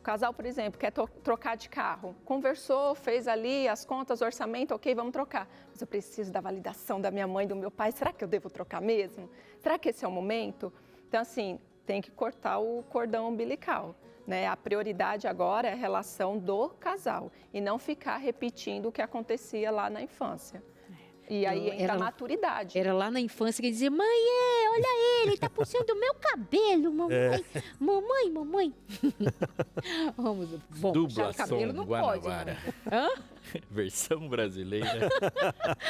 O casal, por exemplo, quer trocar de carro. Conversou, fez ali as contas, orçamento, ok, vamos trocar. Mas eu preciso da validação da minha mãe, do meu pai. Será que eu devo trocar mesmo? Será que esse é o momento? Então, assim, tem que cortar o cordão umbilical, né? A prioridade agora é a relação do casal e não ficar repetindo o que acontecia lá na infância. E aí entra a maturidade. Era lá na infância que dizia, mãe, olha ele tá puxando o meu cabelo, mamãe. Mamãe. Vamos, bom, Dubla o cabelo não Guanabara. Pode. Versão brasileira.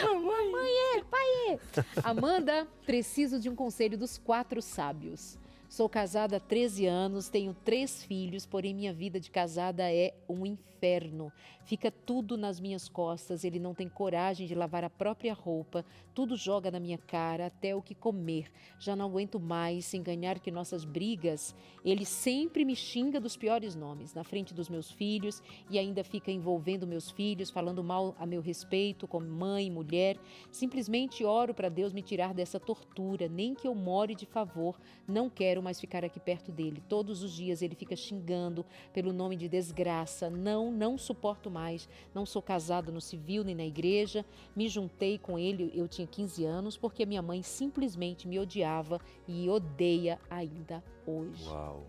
Mamãe, pai. Amanda, preciso de um conselho dos 4 sábios. Sou casada há 13 anos, tenho 3 filhos, porém minha vida de casada é um inferno. Fica tudo nas minhas costas, ele não tem coragem de lavar a própria roupa, tudo joga na minha cara, até o que comer. Já não aguento mais, sem ganhar que nossas brigas, ele sempre me xinga dos piores nomes, na frente dos meus filhos, e ainda fica envolvendo meus filhos, falando mal a meu respeito, como mãe, mulher. Simplesmente oro para Deus me tirar dessa tortura, nem que eu more de favor, não quero mais ficar aqui perto dele. Todos os dias ele fica xingando pelo nome de desgraça. Não suporto mais. Não sou casada no civil nem na igreja. Me juntei com ele, eu tinha 15 anos, porque minha mãe simplesmente me odiava e odeia ainda hoje. Uau.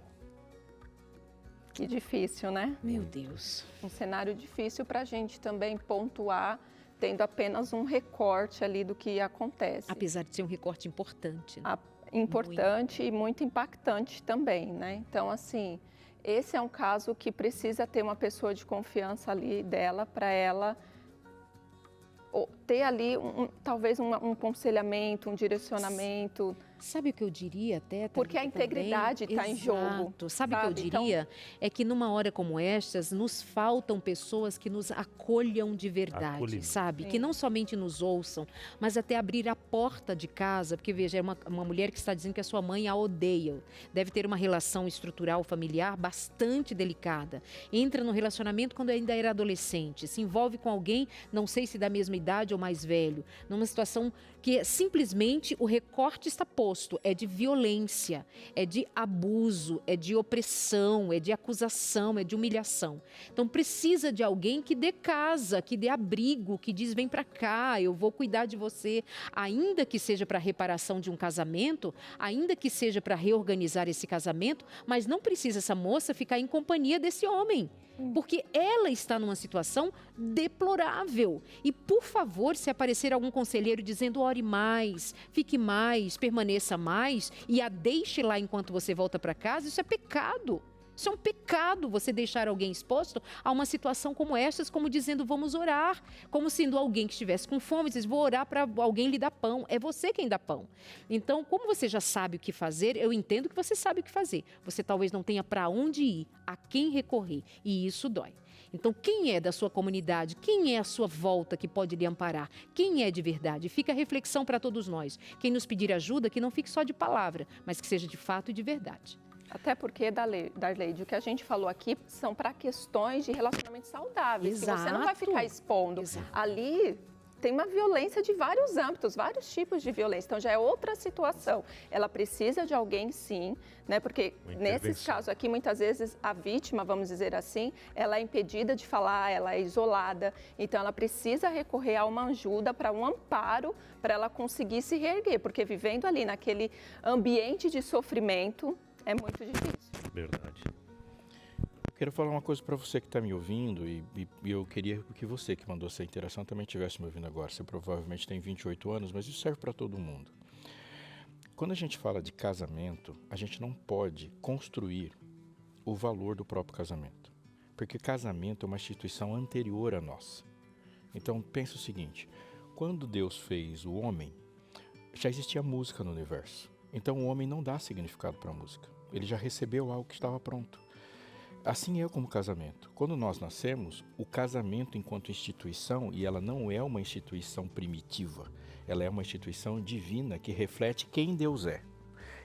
Que difícil, né? Meu Deus. Um cenário difícil para a gente também pontuar, tendo apenas um recorte ali do que acontece. Apesar de ser um recorte importante. Né? Importante e muito impactante também, né? Então, assim, esse é um caso que precisa ter uma pessoa de confiança ali dela, para ela ter ali talvez um aconselhamento, um direcionamento. Sabe o que eu diria até? Porque a integridade está em jogo. Sabe o que eu diria? É que numa hora como estas, nos faltam pessoas que nos acolham de verdade, sabe? Que não somente nos ouçam, mas até abrir a porta de casa. Porque, veja, é uma mulher que está dizendo que a sua mãe a odeia. Deve ter uma relação estrutural familiar bastante delicada. Entra no relacionamento quando ainda era adolescente. Se envolve com alguém, não sei se da mesma idade ou mais velho. Numa situação que simplesmente o recorte está posto, é de violência, é de abuso, é de opressão, é de acusação, é de humilhação. Então precisa de alguém que dê casa, que dê abrigo, que diz vem para cá, eu vou cuidar de você, ainda que seja para reparação de um casamento, ainda que seja para reorganizar esse casamento, mas não precisa essa moça ficar em companhia desse homem. Porque ela está numa situação deplorável. E, por favor, se aparecer algum conselheiro dizendo ore mais, fique mais, permaneça mais e a deixe lá enquanto você volta para casa, isso é pecado. Isso é um pecado, você deixar alguém exposto a uma situação como estas, como dizendo vamos orar, como sendo alguém que estivesse com fome, diz vou orar para alguém lhe dar pão, é você quem dá pão. Então, como você já sabe o que fazer, eu entendo que você sabe o que fazer, você talvez não tenha para onde ir, a quem recorrer, e isso dói. Então, quem é da sua comunidade, quem é a sua volta que pode lhe amparar, quem é de verdade? Fica a reflexão para todos nós, quem nos pedir ajuda, que não fique só de palavra, mas que seja de fato e de verdade. Até porque, Darleide, o que a gente falou aqui são para questões de relacionamento saudáveis. Exato. Que você não vai ficar expondo. Exato. Ali tem uma violência de vários âmbitos, vários tipos de violência. Então, já é outra situação. Ela precisa de alguém, sim, né? Porque nesses casos aqui, muitas vezes, a vítima, vamos dizer assim, ela é impedida de falar, ela é isolada. Então, ela precisa recorrer a uma ajuda, para um amparo, para ela conseguir se reerguer. Porque vivendo ali naquele ambiente de sofrimento, é muito difícil. Verdade. Eu quero falar uma coisa para você que está me ouvindo e eu queria que você que mandou essa interação também estivesse me ouvindo agora. Você provavelmente tem 28 anos, mas isso serve para todo mundo. Quando a gente fala de casamento, a gente não pode construir o valor do próprio casamento. Porque casamento é uma instituição anterior a nós. Então, pensa o seguinte, quando Deus fez o homem, já existia música no universo. Então o homem não dá significado para a música. Ele já recebeu algo que estava pronto. Assim é como o casamento. Quando nós nascemos, o casamento enquanto instituição, e ela não é uma instituição primitiva, ela é uma instituição divina que reflete quem Deus é.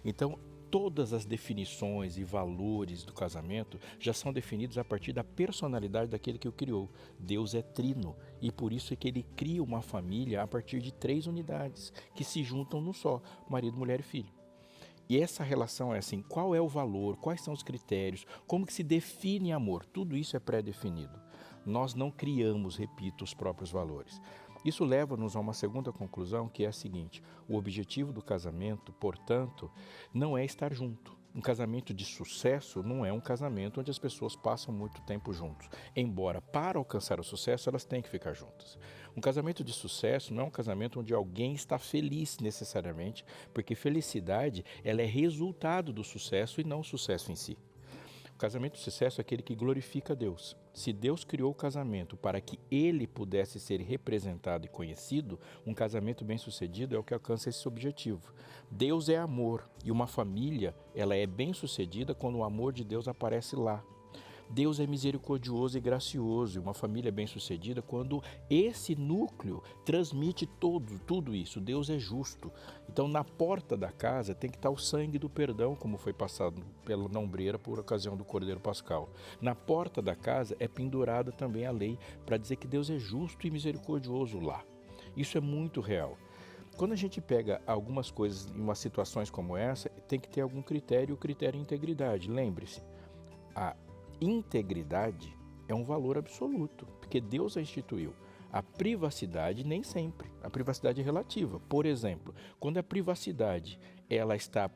Então, todas as definições e valores do casamento já são definidos a partir da personalidade daquele que o criou. Deus é trino e por isso é que ele cria uma família a partir de 3 unidades que se juntam num só, marido, mulher e filho. E essa relação é assim, qual é o valor, quais são os critérios, como que se define amor, tudo isso é pré-definido. Nós não criamos, repito, os próprios valores. Isso leva-nos a uma segunda conclusão, que é a seguinte, o objetivo do casamento, portanto, não é estar junto. Um casamento de sucesso não é um casamento onde as pessoas passam muito tempo juntos. Embora, para alcançar o sucesso, elas têm que ficar juntas. Um casamento de sucesso não é um casamento onde alguém está feliz necessariamente, porque felicidade ela é resultado do sucesso e não o sucesso em si. O casamento de sucesso é aquele que glorifica a Deus. Se Deus criou o casamento para que ele pudesse ser representado e conhecido, um casamento bem-sucedido é o que alcança esse objetivo. Deus é amor e uma família, ela é bem-sucedida quando o amor de Deus aparece lá. Deus é misericordioso e gracioso, e uma família bem-sucedida quando esse núcleo transmite tudo isso. Deus é justo. Então, na porta da casa tem que estar o sangue do perdão, como foi passado na ombreira por ocasião do Cordeiro Pascal. Na porta da casa é pendurada também a lei para dizer que Deus é justo e misericordioso lá. Isso é muito real. Quando a gente pega algumas coisas em umas situações como essa, tem que ter algum critério, o critério é integridade. Lembre-se, a integridade é um valor absoluto, porque Deus a instituiu. A privacidade nem sempre, a privacidade é relativa. Por exemplo, quando a privacidade ela está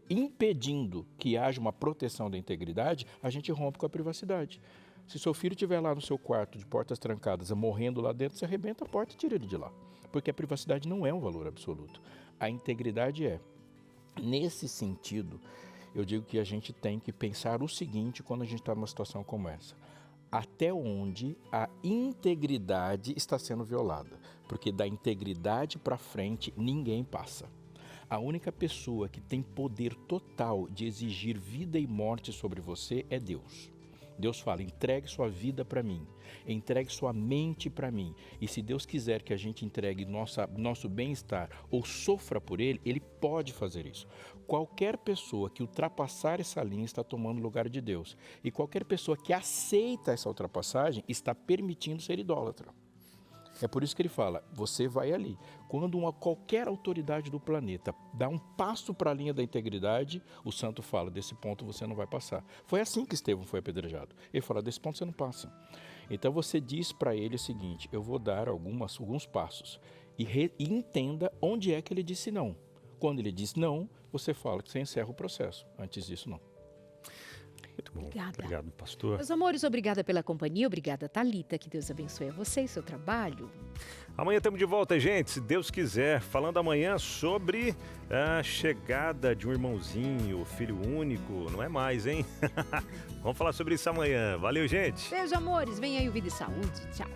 impedindo que haja uma proteção da integridade, a gente rompe com a privacidade. Se seu filho estiver lá no seu quarto de portas trancadas, morrendo lá dentro, você arrebenta a porta e tira ele de lá, porque a privacidade não é um valor absoluto. A integridade é. Nesse sentido, eu digo que a gente tem que pensar o seguinte quando a gente está numa situação como essa. Até onde a integridade está sendo violada? Porque da integridade para frente ninguém passa. A única pessoa que tem poder total de exigir vida e morte sobre você é Deus. Deus fala, entregue sua vida para mim, entregue sua mente para mim. E se Deus quiser que a gente entregue nosso bem-estar ou sofra por Ele, Ele pode fazer isso. Qualquer pessoa que ultrapassar essa linha está tomando o lugar de Deus. E qualquer pessoa que aceita essa ultrapassagem está permitindo ser idólatra. É por isso que ele fala, você vai ali. Quando qualquer autoridade do planeta dá um passo para a linha da integridade, o santo fala, desse ponto você não vai passar. Foi assim que Estevão foi apedrejado. Ele fala, desse ponto você não passa. Então você diz para ele o seguinte, eu vou dar alguns passos e entenda onde é que ele disse não. Quando ele diz não, você fala que você encerra o processo. Antes disso, não. Muito bom. Obrigada. Obrigado, pastor. Meus amores, obrigada pela companhia, obrigada, Thalita, que Deus abençoe a você e seu trabalho. Amanhã estamos de volta, gente, se Deus quiser, falando amanhã sobre a chegada de um irmãozinho, filho único, não é mais, hein? Vamos falar sobre isso amanhã. Valeu, gente! Beijo, amores, vem aí o Vida e Saúde, tchau.